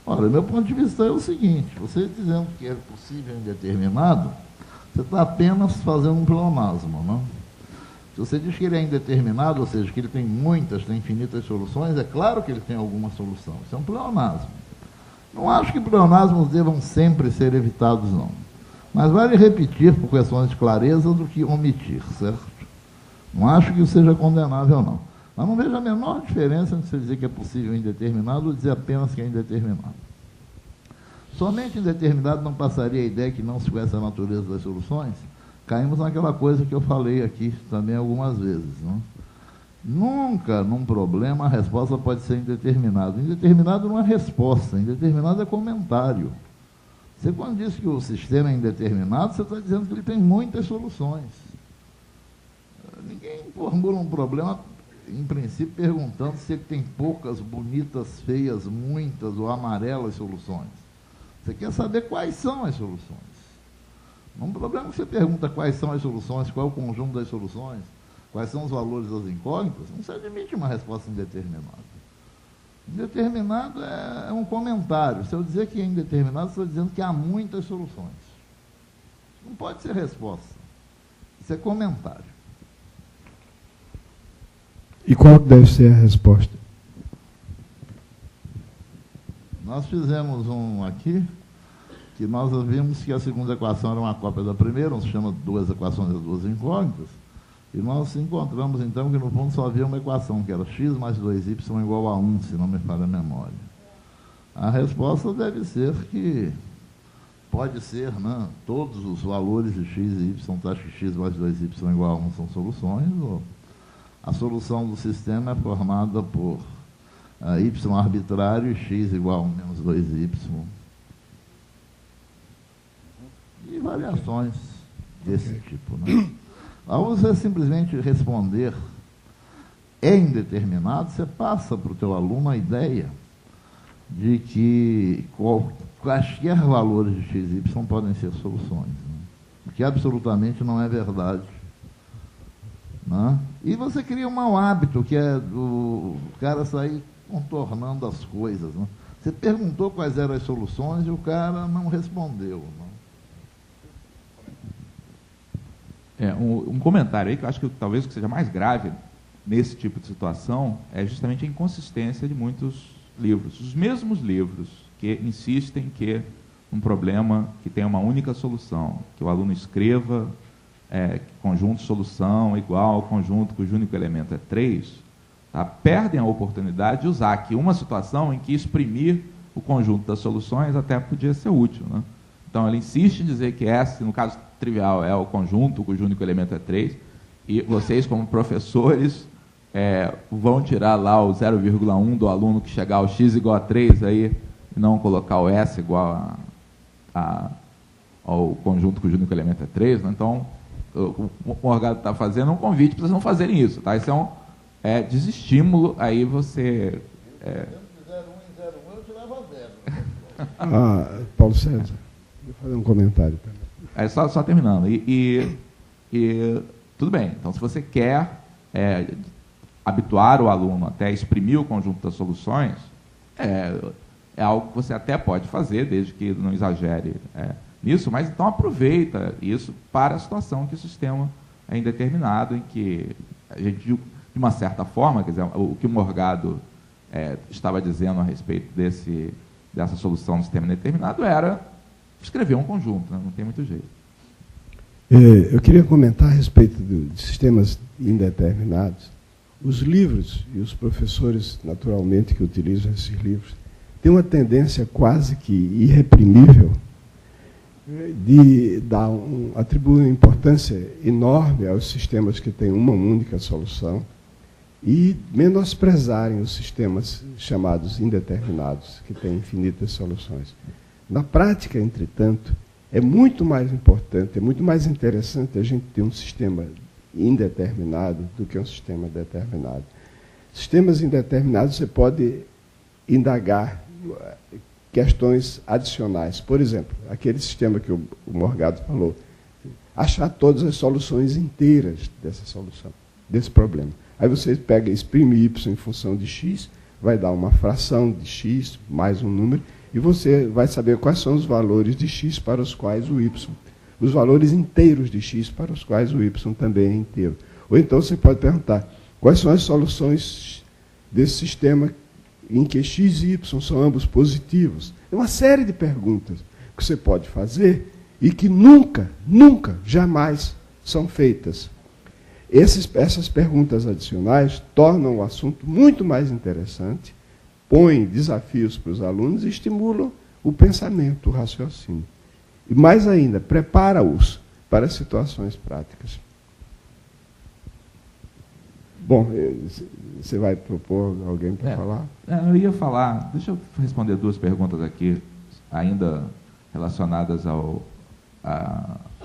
Olha, meu ponto de vista é o seguinte, você dizendo que é possível indeterminado, você está apenas fazendo um pleonasmo, não? Se você diz que ele é indeterminado, ou seja, que ele tem infinitas soluções, é claro que ele tem alguma solução. Isso é um pleonasmo. Não acho que pleonasmos devam sempre ser evitados, não. Mas vale repetir por questões de clareza do que omitir, certo? Não acho que isso seja condenável, não. Mas não vejo a menor diferença entre você dizer que é possível indeterminado ou dizer apenas que é indeterminado. Somente indeterminado não passaria a ideia que não se conhece a natureza das soluções? Caímos naquela coisa que eu falei aqui também algumas vezes. Não? Nunca, num problema, a resposta pode ser indeterminada. Indeterminado não é resposta, indeterminado é comentário. Você, quando diz que o sistema é indeterminado, você está dizendo que ele tem muitas soluções. Ninguém formula um problema, em princípio, perguntando se ele tem poucas, bonitas, feias, muitas ou amarelas soluções. Você quer saber quais são as soluções. Um problema que você pergunta quais são as soluções, qual é o conjunto das soluções, quais são os valores das incógnitas, não se admite uma resposta indeterminada. Indeterminado é um comentário. Se eu dizer que é indeterminado, estou dizendo que há muitas soluções. Não pode ser resposta. Isso é comentário. E qual deve ser a resposta? Nós fizemos um aqui, que nós vimos que a segunda equação era uma cópia da primeira, um sistema de duas equações e duas incógnitas, e nós encontramos, então, que no fundo só havia uma equação, que era x mais 2y igual a 1, se não me falha a memória. A resposta deve ser que pode ser, né, todos os valores de x e y, tais que x mais 2y igual a 1 são soluções, ou a solução do sistema é formada por y arbitrário e x igual a 1 menos 2y. E variações desse tipo. Né? Ao você simplesmente responder é indeterminado, você passa para o teu aluno a ideia de que quaisquer valores de x e y podem ser soluções. Né? O que absolutamente não é verdade. Né? E você cria um mau hábito, que é o cara sair contornando as coisas. Né? Você perguntou quais eram as soluções e o cara não respondeu. Né? Um comentário aí que eu acho que talvez o que seja mais grave nesse tipo de situação é justamente a inconsistência de muitos livros. Os mesmos livros que insistem que um problema que tem uma única solução, que o aluno escreva conjunto de solução igual ao conjunto cujo único elemento é 3, tá? Perdem a oportunidade de usar aqui uma situação em que exprimir o conjunto das soluções até podia ser útil. Né? Então, ele insiste em dizer que esse, no caso trivial, é o conjunto cujo único elemento é 3, e vocês, como professores, vão tirar lá o 0,1 do aluno que chegar ao x igual a 3, aí, e não colocar o s igual ao conjunto cujo único elemento é 3. Né? Então, o Morgado está fazendo é um convite para vocês não fazerem isso, tá? Isso é um desestímulo, aí você... Paulo César, vou fazer um comentário também. Só terminando. E tudo bem, então se você quer habituar o aluno até exprimir o conjunto das soluções, é algo que você até pode fazer, desde que não exagere nisso, mas então aproveita isso para a situação que o sistema é indeterminado, em que a gente, de uma certa forma, quer dizer, o que o Morgado estava dizendo a respeito dessa solução do sistema indeterminado era escrever um conjunto, né? Não tem muito jeito. Eu queria comentar a respeito de sistemas indeterminados. Os livros e os professores, naturalmente, que utilizam esses livros, têm uma tendência quase que irreprimível de atribuir uma importância enorme aos sistemas que têm uma única solução e menosprezarem os sistemas chamados indeterminados, que têm infinitas soluções. Na prática, entretanto, é muito mais importante, é muito mais interessante a gente ter um sistema indeterminado do que um sistema determinado. Sistemas indeterminados você pode indagar questões adicionais. Por exemplo, aquele sistema que o Morgado falou, achar todas as soluções inteiras dessa solução, desse problema. Aí você pega, exprime y em função de x, vai dar uma fração de x mais um número, e você vai saber quais são os valores de x para os quais o y, os valores inteiros de x para os quais o y também é inteiro. Ou então você pode perguntar, quais são as soluções desse sistema em que x e y são ambos positivos? É uma série de perguntas que você pode fazer e que nunca, jamais são feitas. Essas perguntas adicionais tornam o assunto muito mais interessante, põem desafios para os alunos e estimulam o pensamento, o raciocínio. E mais ainda, prepara-os para situações práticas. Bom, você vai propor alguém para falar? Eu ia falar, deixa eu responder duas perguntas aqui, ainda relacionadas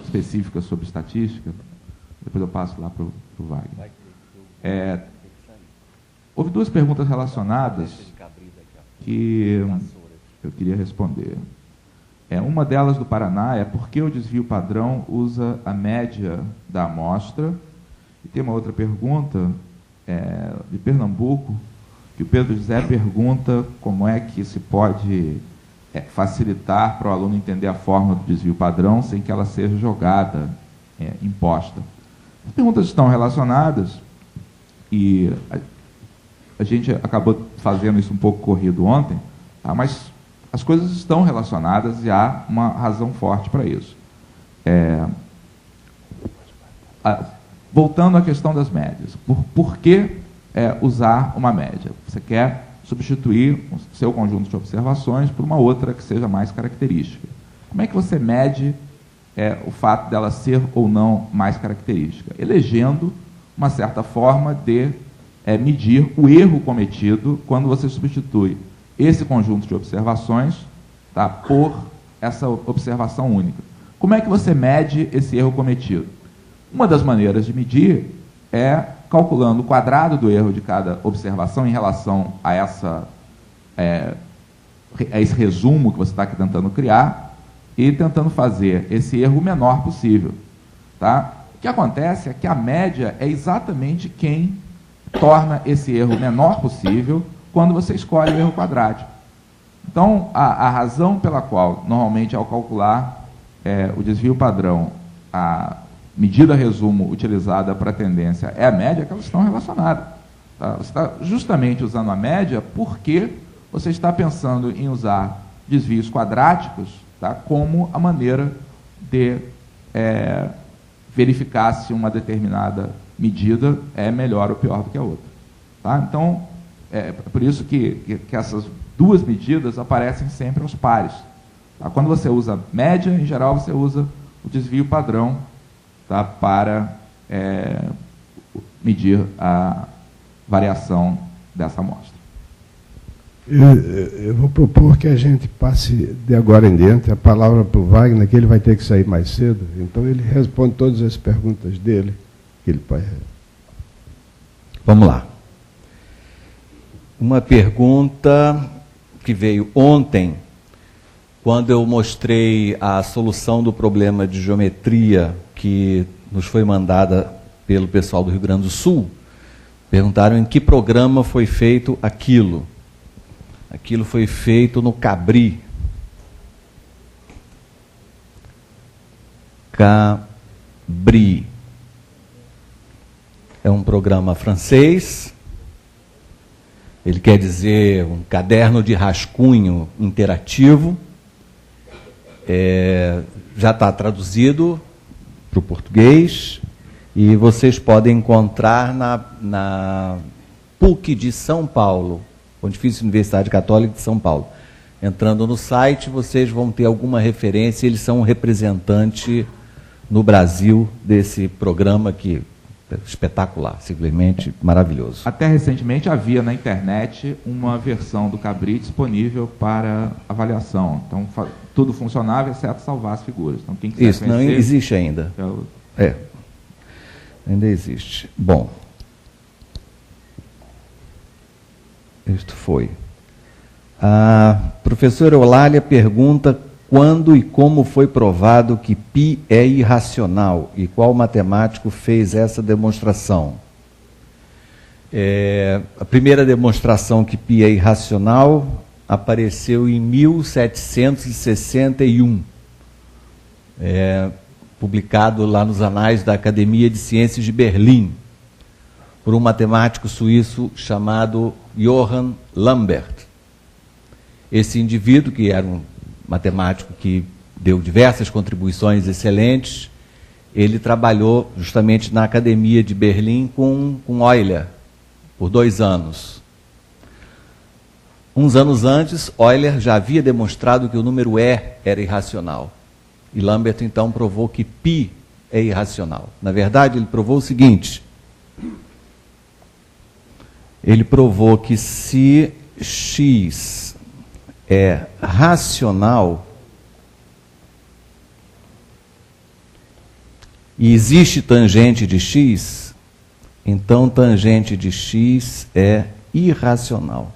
específicas sobre estatística. Depois eu passo lá para o Wagner. Houve duas perguntas relacionadas que eu queria responder. Uma delas do Paraná é por que o desvio padrão usa a média da amostra. E tem uma outra pergunta de Pernambuco, que o Pedro José pergunta como é que se pode facilitar para o aluno entender a fórmula do desvio padrão sem que ela seja jogada, imposta. As perguntas estão relacionadas e a gente acabou fazendo isso um pouco corrido ontem, tá? Mas as coisas estão relacionadas e há uma razão forte para isso. Voltando à questão das médias, por que usar uma média? Você quer substituir o seu conjunto de observações por uma outra que seja mais característica. Como é que você mede o fato dela ser ou não mais característica? Elegendo uma certa forma de medir o erro cometido quando você substitui esse conjunto de observações, tá, por essa observação única. Como é que você mede esse erro cometido? Uma das maneiras de medir é calculando o quadrado do erro de cada observação em relação a esse resumo que você está aqui tentando criar e tentando fazer esse erro o menor possível. Tá? O que acontece é que a média é exatamente quem torna esse erro o menor possível quando você escolhe o erro quadrático. Então, a razão pela qual, normalmente, ao calcular o desvio padrão, a medida resumo utilizada para a tendência é a média, que elas estão relacionadas. Tá? Você está justamente usando a média porque você está pensando em usar desvios quadráticos, tá, como a maneira de verificar se uma determinada medida é melhor ou pior do que a outra. Tá? Então, é por isso que essas duas medidas aparecem sempre aos pares. Tá? Quando você usa média, em geral, você usa o desvio padrão, tá, para medir a variação dessa amostra. Eu vou propor que a gente passe de agora em diante a palavra para o Wagner, que ele vai ter que sair mais cedo. Então ele responde todas as perguntas dele. Que ele pode... Vamos lá. Uma pergunta que veio ontem, quando eu mostrei a solução do problema de geometria que nos foi mandada pelo pessoal do Rio Grande do Sul. Perguntaram em que programa foi feito aquilo. Aquilo foi feito no Cabri. Cabri. É um programa francês. Ele quer dizer um caderno de rascunho interativo. Já está traduzido para o português. E vocês podem encontrar na PUC de São Paulo, Pontifícia Universidade Católica de São Paulo. Entrando no site, vocês vão ter alguma referência. Eles são um representante no Brasil desse programa que é espetacular, simplesmente maravilhoso. Até recentemente havia na internet uma versão do Cabri disponível para avaliação. Então, tudo funcionava, exceto salvar as figuras. Então, quem quiser Isso, conhecer, não existe ainda. Ainda existe. Bom, isto foi. A professora Eulália pergunta quando e como foi provado que π é irracional e qual matemático fez essa demonstração. A primeira demonstração que π é irracional apareceu em 1761. Publicado lá nos Anais da Academia de Ciências de Berlim, por um matemático suíço chamado Johann Lambert. Esse indivíduo, que era um matemático que deu diversas contribuições excelentes, ele trabalhou justamente na Academia de Berlim com Euler, por 2 anos. Uns anos antes, Euler já havia demonstrado que o número E era irracional. E Lambert, então, provou que π é irracional. Na verdade, ele provou o seguinte. Ele provou que se x é racional e existe tangente de x, então tangente de x é irracional.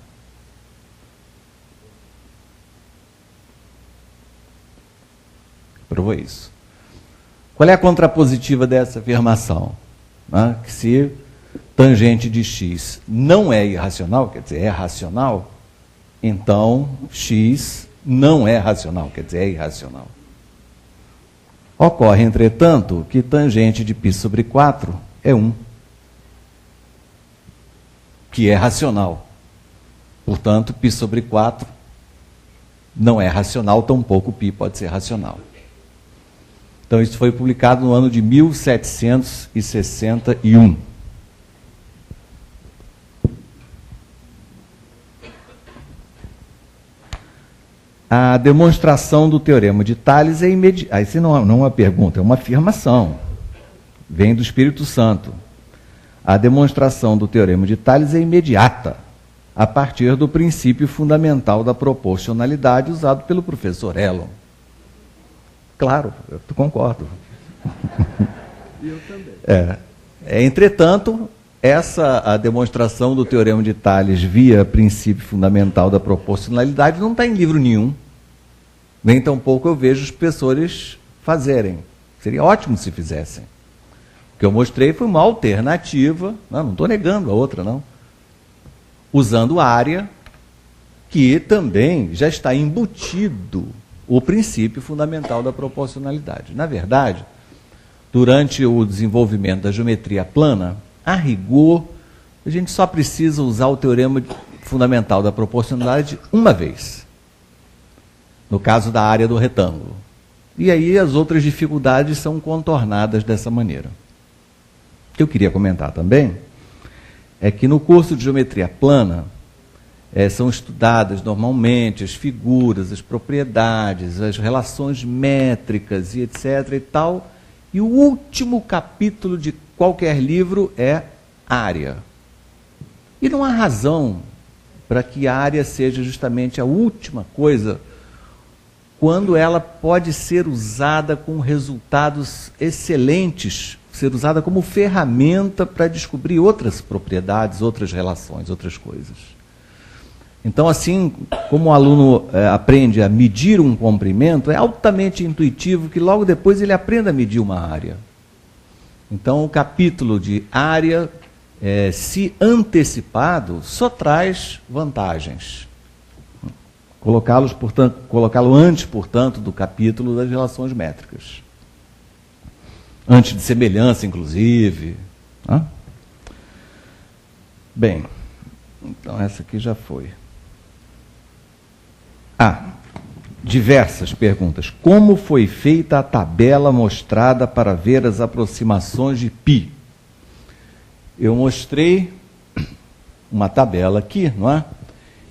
Provou isso. Qual é a contrapositiva dessa afirmação? Que se tangente de x não é irracional, quer dizer, é racional, então x não é racional, quer dizer, é irracional. Ocorre, entretanto, que tangente de π sobre 4 é 1, que é racional. Portanto, π sobre 4 não é racional, tampouco π pode ser racional. Então, isso foi publicado no ano de 1761. A demonstração do teorema de Tales é imediata. Isso não é uma pergunta, é uma afirmação. Vem do Espírito Santo. A demonstração do teorema de Tales é imediata, a partir do princípio fundamental da proporcionalidade usado pelo professor Elon. Claro, eu concordo. Eu também. Entretanto, a demonstração do teorema de Tales via princípio fundamental da proporcionalidade não está em livro nenhum. Nem tampouco eu vejo os professores fazerem. Seria ótimo se fizessem. O que eu mostrei foi uma alternativa, não estou negando a outra, não. Usando área, que também já está embutido o princípio fundamental da proporcionalidade. Na verdade, durante o desenvolvimento da geometria plana, a rigor, a gente só precisa usar o teorema fundamental da proporcionalidade uma vez, no caso da área do retângulo. E aí as outras dificuldades são contornadas dessa maneira. O que eu queria comentar também é que no curso de geometria plana, são estudadas normalmente as figuras, as propriedades, as relações métricas e etc. e tal. E o último capítulo de qualquer livro é área. E não há razão para que a área seja justamente a última coisa, quando ela pode ser usada com resultados excelentes, ser usada como ferramenta para descobrir outras propriedades, outras relações, outras coisas. Então, assim como o aluno aprende a medir um comprimento, é altamente intuitivo que logo depois ele aprenda a medir uma área. Então, o capítulo de área, se antecipado, só traz vantagens. Colocá-lo antes, portanto, do capítulo das relações métricas. Antes de semelhança, inclusive. Bem, então essa aqui já foi. Diversas perguntas. Como foi feita a tabela mostrada para ver as aproximações de π? Eu mostrei uma tabela aqui, não é?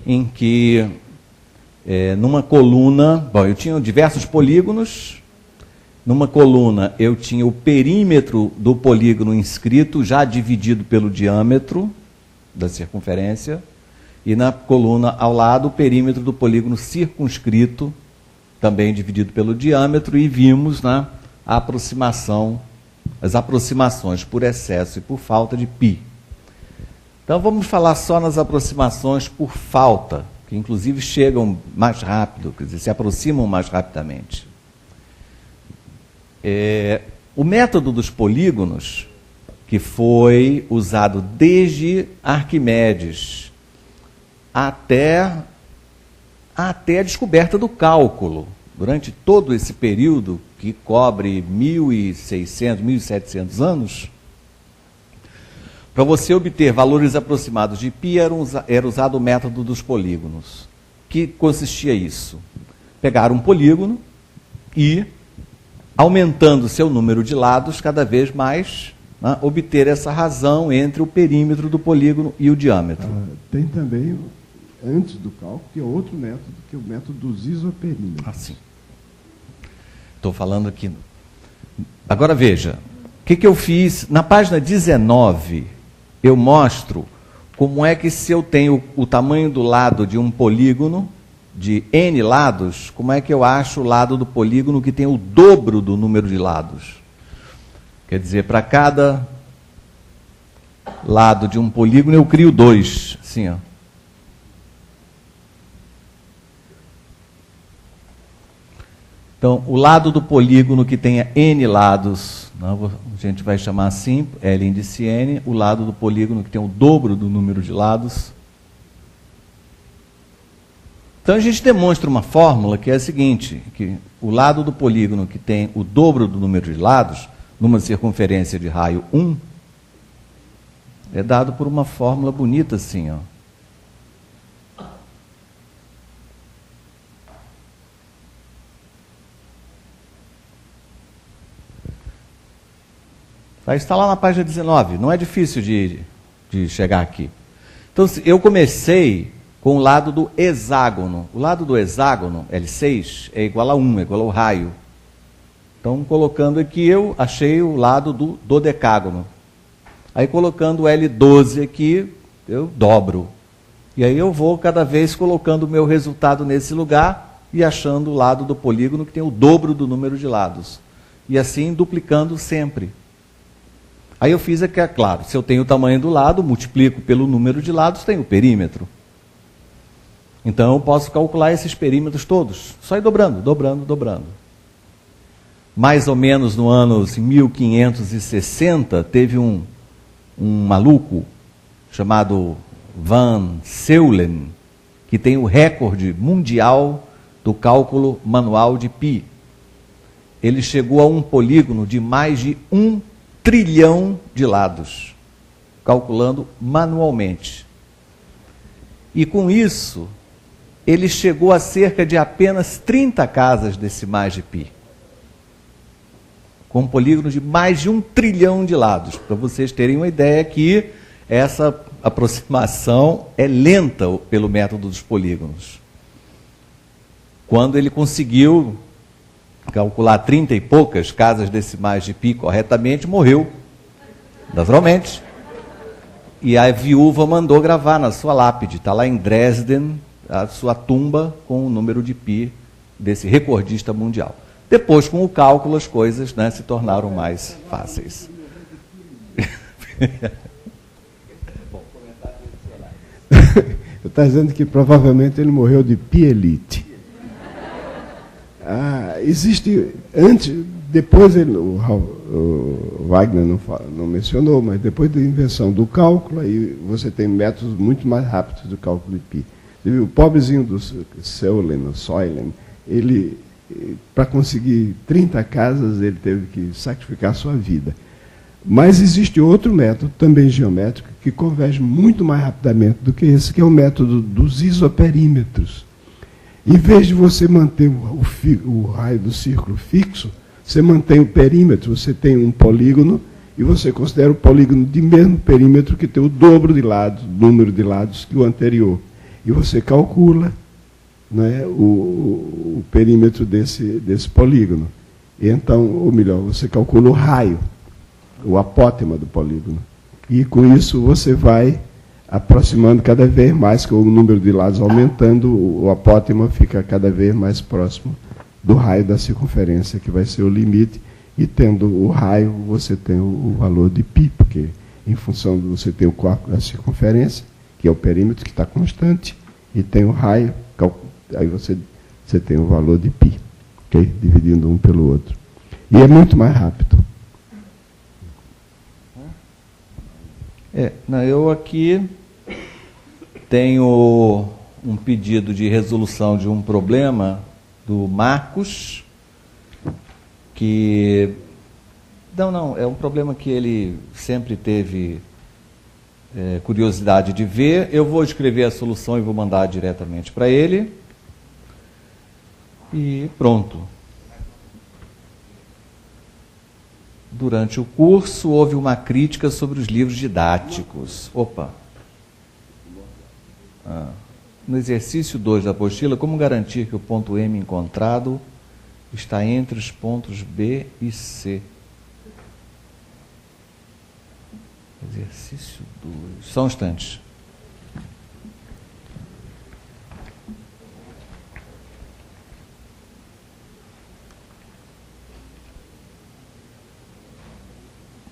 Em que, numa coluna, eu tinha diversos polígonos. Numa coluna, eu tinha o perímetro do polígono inscrito, já dividido pelo diâmetro da circunferência. E na coluna ao lado, o perímetro do polígono circunscrito, também dividido pelo diâmetro, e vimos as aproximações por excesso e por falta de π. Então vamos falar só nas aproximações por falta, que inclusive chegam mais rápido, quer dizer, se aproximam mais rapidamente. O método dos polígonos, que foi usado desde Arquimedes até a descoberta do cálculo, durante todo esse período que cobre 1.600, 1.700 anos, para você obter valores aproximados de π era usado o método dos polígonos. Que consistia isso? Pegar um polígono e, aumentando seu número de lados cada vez mais, obter essa razão entre o perímetro do polígono e o diâmetro. Tem também, antes do cálculo, que é outro método, que é o método dos isoperímetros. Sim. Estou falando aqui. Agora veja, o que eu fiz? Na página 19, eu mostro como é que, se eu tenho o tamanho do lado de um polígono, de n lados, como é que eu acho o lado do polígono que tem o dobro do número de lados. Quer dizer, para cada lado de um polígono eu crio 2, assim, Então, o lado do polígono que tenha n lados, a gente vai chamar assim, L índice n, o lado do polígono que tem o dobro do número de lados. Então, a gente demonstra uma fórmula que é a seguinte, que o lado do polígono que tem o dobro do número de lados, numa circunferência de raio 1, é dado por uma fórmula bonita assim, Está lá na página 19, não é difícil de chegar aqui. Então, eu comecei com o lado do hexágono. O lado do hexágono, L6, é igual a 1, é igual ao raio. Então, colocando aqui, eu achei o lado do dodecágono. Aí, colocando o L12 aqui, eu dobro. E aí eu vou cada vez colocando o meu resultado nesse lugar e achando o lado do polígono que tem o dobro do número de lados. E assim, duplicando sempre. Aí eu fiz aqui, é claro, se eu tenho o tamanho do lado, multiplico pelo número de lados, tenho o perímetro. Então eu posso calcular esses perímetros todos, só ir dobrando, dobrando, dobrando. Mais ou menos no ano 1560, teve um maluco chamado Van Seulen, que tem o recorde mundial do cálculo manual de π. Ele chegou a um polígono de mais de 1 trilhão de lados, calculando manualmente. E com isso, ele chegou a cerca de apenas 30 casas decimais de π. Com um polígono de mais de 1 trilhão de lados. Para vocês terem uma ideia que essa aproximação é lenta pelo método dos polígonos. Quando ele conseguiu calcular 30 e poucas casas decimais de π corretamente, morreu, naturalmente. E a viúva mandou gravar na sua lápide, está lá em Dresden, a sua tumba com o número de pi desse recordista mundial. Depois, com o cálculo, as coisas, né, se tornaram mais fáceis. Está dizendo que provavelmente ele morreu de pielite. Existe, antes, depois o Wagner não mencionou, mas depois da invenção do cálculo, aí você tem métodos muito mais rápidos do cálculo de pi. O pobrezinho do Soilen, ele, para conseguir 30 casas, ele teve que sacrificar a sua vida. Mas existe outro método, também geométrico, que converge muito mais rapidamente do que esse, que é o método dos isoperímetros. Em vez de você manter o raio do círculo fixo, você mantém o perímetro, você tem um polígono, e você considera o polígono de mesmo perímetro que tem o dobro de lados, número de lados que o anterior. E você calcula, né, o perímetro desse polígono. E então, ou melhor, você calcula o raio, o apótema do polígono. E com isso você vai aproximando cada vez mais, com o número de lados aumentando, o apótema fica cada vez mais próximo do raio da circunferência, que vai ser o limite, e tendo o raio, você tem o valor de π, porque em função de você ter o cálculo da circunferência, que é o perímetro que está constante, e tem o raio, aí você tem o valor de π, okay? Dividindo um pelo outro. E é muito mais rápido. Eu aqui tenho um pedido de resolução de um problema do Marcos, que... Não, é um problema que ele sempre teve curiosidade de ver. Eu vou escrever a solução e vou mandar diretamente para ele. E pronto. Durante o curso, houve uma crítica sobre os livros didáticos. No exercício 2 da apostila, como garantir que o ponto M encontrado está entre os pontos B e C? Exercício 2. Só um instante.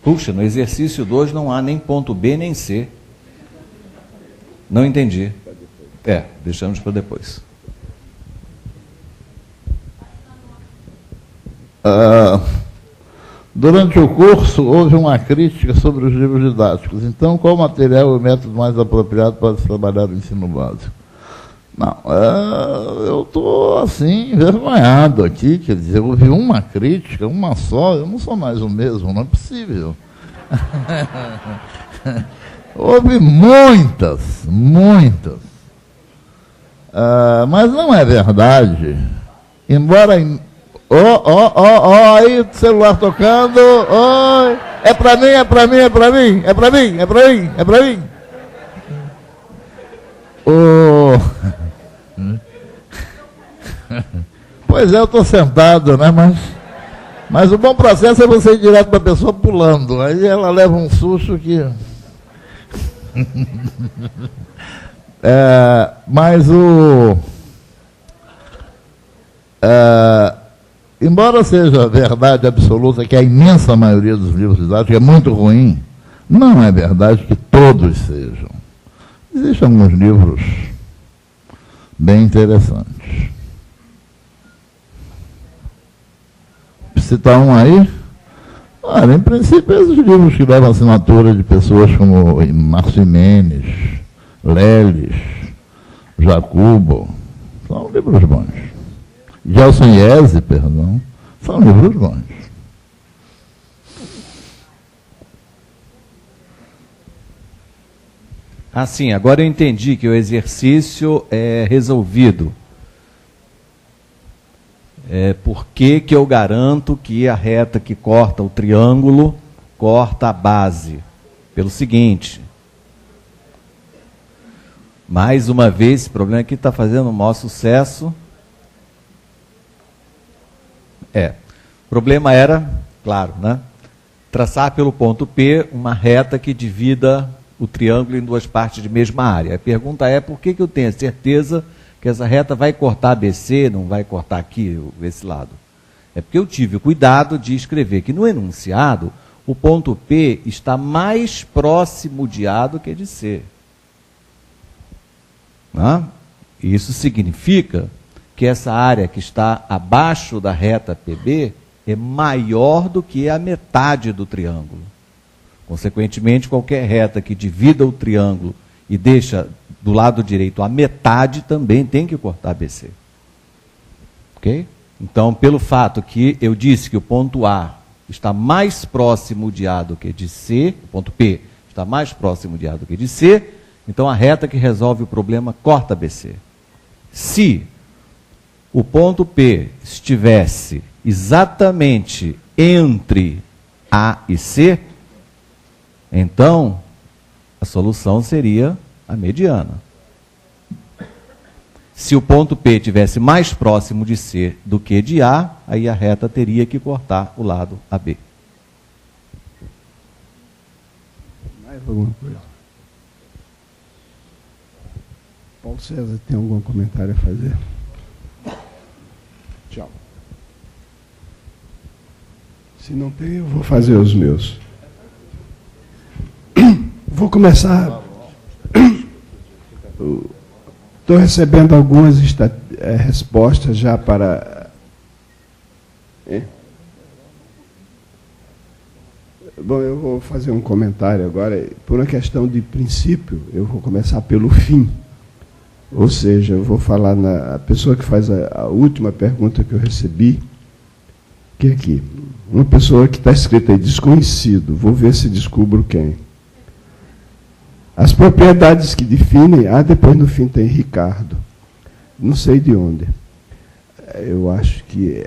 Puxa, no exercício 2 não há nem ponto B nem C. Não entendi. Deixamos para depois. Durante o curso, houve uma crítica sobre os livros didáticos. Então, qual o material e o método mais apropriado para se trabalhar no ensino básico? Não, eu estou, assim, envergonhado aqui. Quer dizer, houve uma crítica, uma só, eu não sou mais o mesmo, não é possível. Houve muitas. Mas não é verdade. Embora... aí o celular tocando. É para mim. Pois eu estou sentado, né? Mas o bom processo é você ir direto para a pessoa pulando. Aí ela leva um susto que... embora seja verdade absoluta que a imensa maioria dos livros didáticos é muito ruim, não é verdade que todos sejam. Existem alguns livros bem interessantes. Citar um aí? Olha, em princípio, esses livros que levam assinatura de pessoas como Márcio Imenes, Leles, Jacobo, são livros bons. Gelson Iese, perdão, são livros bons. Sim, agora eu entendi que o exercício é resolvido. Por que eu garanto que a reta que corta o triângulo corta a base? Pelo seguinte, mais uma vez, esse problema aqui está fazendo um maior sucesso. O problema era, claro, né, traçar pelo ponto P uma reta que divida o triângulo em duas partes de mesma área. A pergunta é por que eu tenho a certeza que essa reta vai cortar ABC, não vai cortar aqui, esse lado? É porque eu tive o cuidado de escrever que no enunciado o ponto P está mais próximo de A do que de C. Isso significa que essa área que está abaixo da reta PB é maior do que a metade do triângulo. Consequentemente, qualquer reta que divida o triângulo e deixa do lado direito a metade também tem que cortar BC. Ok? Então, pelo fato que eu disse que o ponto A está mais próximo de A do que de C, o ponto P está mais próximo de A do que de C, então a reta que resolve o problema corta BC. Se o ponto P estivesse exatamente entre A e C, então a solução seria a mediana. Se o ponto P estivesse mais próximo de C do que de A, aí a reta teria que cortar o lado AB. Mais alguma coisa? Paulo César, tem algum comentário a fazer? Tchau. Se não tem, eu vou fazer os meus. Vou começar. Estou recebendo algumas respostas já para... Bom, eu vou fazer um comentário agora. Por uma questão de princípio, eu vou começar pelo fim. Ou seja, eu vou falar a pessoa que faz a última pergunta que eu recebi, que é aqui. Uma pessoa que está escrita aí, desconhecido. Vou ver se descubro quem. As propriedades que definem... depois no fim tem Ricardo. Não sei de onde. Eu acho que...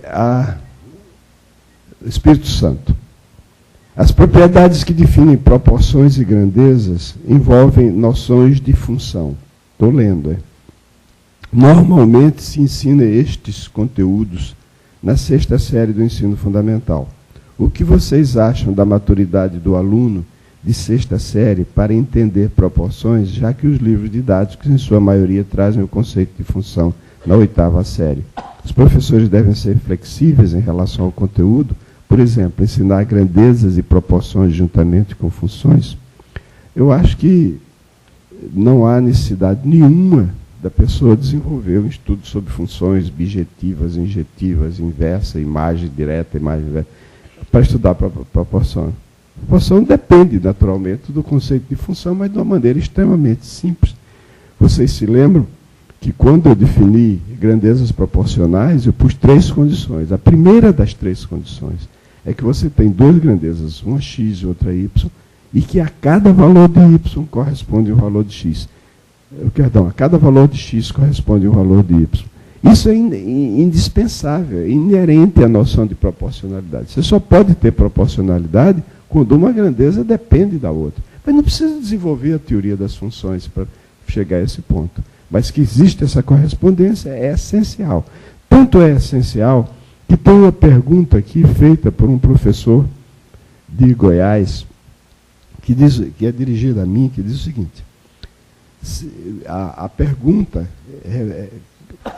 Espírito Santo. As propriedades que definem proporções e grandezas envolvem noções de função. Estou lendo, Normalmente se ensina estes conteúdos na 6ª série do ensino fundamental. O que vocês acham da maturidade do aluno de 6ª série para entender proporções, já que os livros didáticos, em sua maioria, trazem o conceito de função na 8ª série? Os professores devem ser flexíveis em relação ao conteúdo, por exemplo, ensinar grandezas e proporções juntamente com funções? Eu acho que não há necessidade nenhuma da pessoa desenvolver um estudo sobre funções bijetivas, injetivas, inversa, imagem direta, imagem inversa, para estudar proporção. Proporção depende, naturalmente, do conceito de função, mas de uma maneira extremamente simples. Vocês se lembram que quando eu defini grandezas proporcionais, eu pus 3 condições. A primeira das 3 condições é que você tem 2 grandezas, uma x e outra y, e que a cada valor de y corresponde um valor de x. Perdão, a cada valor de x corresponde um valor de y. Isso é indispensável, inerente à noção de proporcionalidade. Você só pode ter proporcionalidade quando uma grandeza depende da outra. Mas não precisa desenvolver a teoria das funções para chegar a esse ponto. Mas que existe essa correspondência é essencial. Tanto é essencial que tem uma pergunta aqui feita por um professor de Goiás, que é dirigida a mim, que diz o seguinte: a pergunta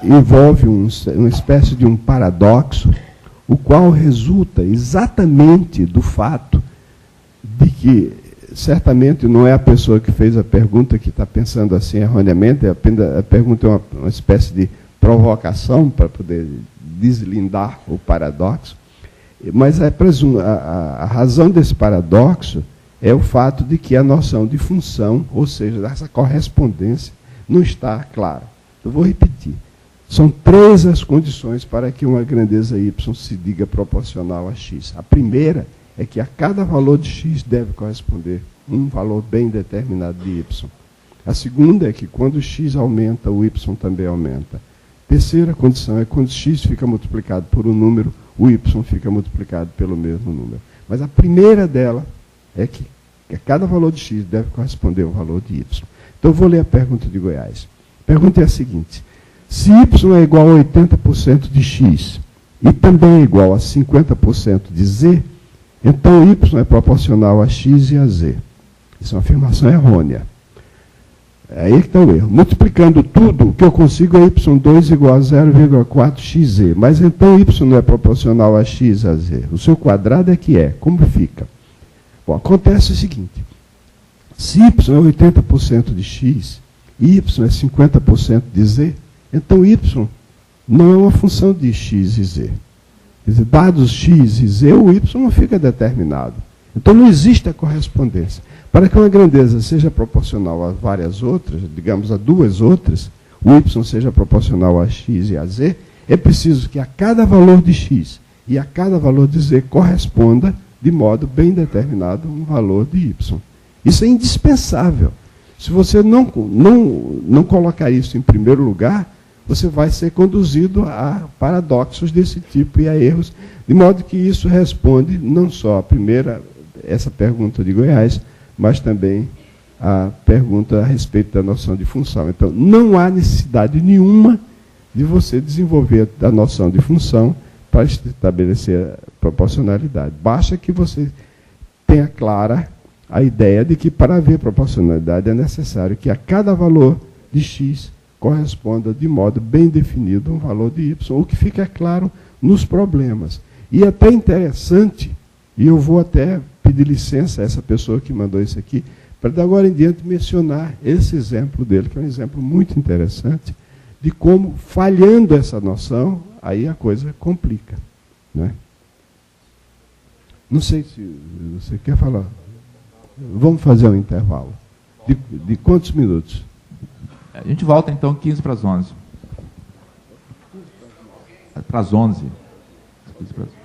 envolve uma espécie de um paradoxo, o qual resulta exatamente do fato de que, certamente, não é a pessoa que fez a pergunta que está pensando assim erroneamente, a pergunta é uma espécie de provocação para poder deslindar o paradoxo, mas a razão desse paradoxo é o fato de que a noção de função, ou seja, dessa correspondência, não está clara. Eu vou repetir. São 3 as condições para que uma grandeza y se diga proporcional a x. A primeira é que a cada valor de x deve corresponder um valor bem determinado de y. A segunda é que quando x aumenta, o y também aumenta. Terceira condição é quando x fica multiplicado por um número, o y fica multiplicado pelo mesmo número. Mas a primeira dela é que a cada valor de x deve corresponder um valor de y. Então eu vou ler a pergunta de Goiás. A pergunta é a seguinte: se y é igual a 80% de x e também é igual a 50% de z, então y é proporcional a x e a z. Isso é uma afirmação errônea. É aí que está o erro. Multiplicando tudo, o que eu consigo é y2 igual a 0,4xe. Mas então y não é proporcional a x a z. O seu quadrado é que é. Como fica? Bom, acontece o seguinte. Se y é 80% de x e y é 50% de z, então y não é uma função de x e z. Quer dizer, dados x e z, o y não fica determinado. Então não existe a correspondência. Para que uma grandeza seja proporcional a várias outras, digamos a duas outras, o y seja proporcional a x e a z, é preciso que a cada valor de x e a cada valor de z corresponda, de modo bem determinado, um valor de y. Isso é indispensável. Se você não colocar isso em primeiro lugar, você vai ser conduzido a paradoxos desse tipo e a erros, de modo que isso responde não só a primeira, essa pergunta de Goiás, mas também a pergunta a respeito da noção de função. Então, não há necessidade nenhuma de você desenvolver a noção de função para estabelecer a proporcionalidade. Basta que você tenha clara a ideia de que, para haver proporcionalidade, é necessário que a cada valor de x corresponda de modo bem definido um valor de y, o que fica claro nos problemas. E é até interessante, e eu vou até pedir licença a essa pessoa que mandou isso aqui, para de agora em diante mencionar esse exemplo dele, que é um exemplo muito interessante, de como, falhando essa noção, aí a coisa complica. Né? Não sei se você quer falar. Vamos fazer um intervalo. De quantos minutos? A gente volta, então, 15 para as 11. Para as 11. 15 para as 11.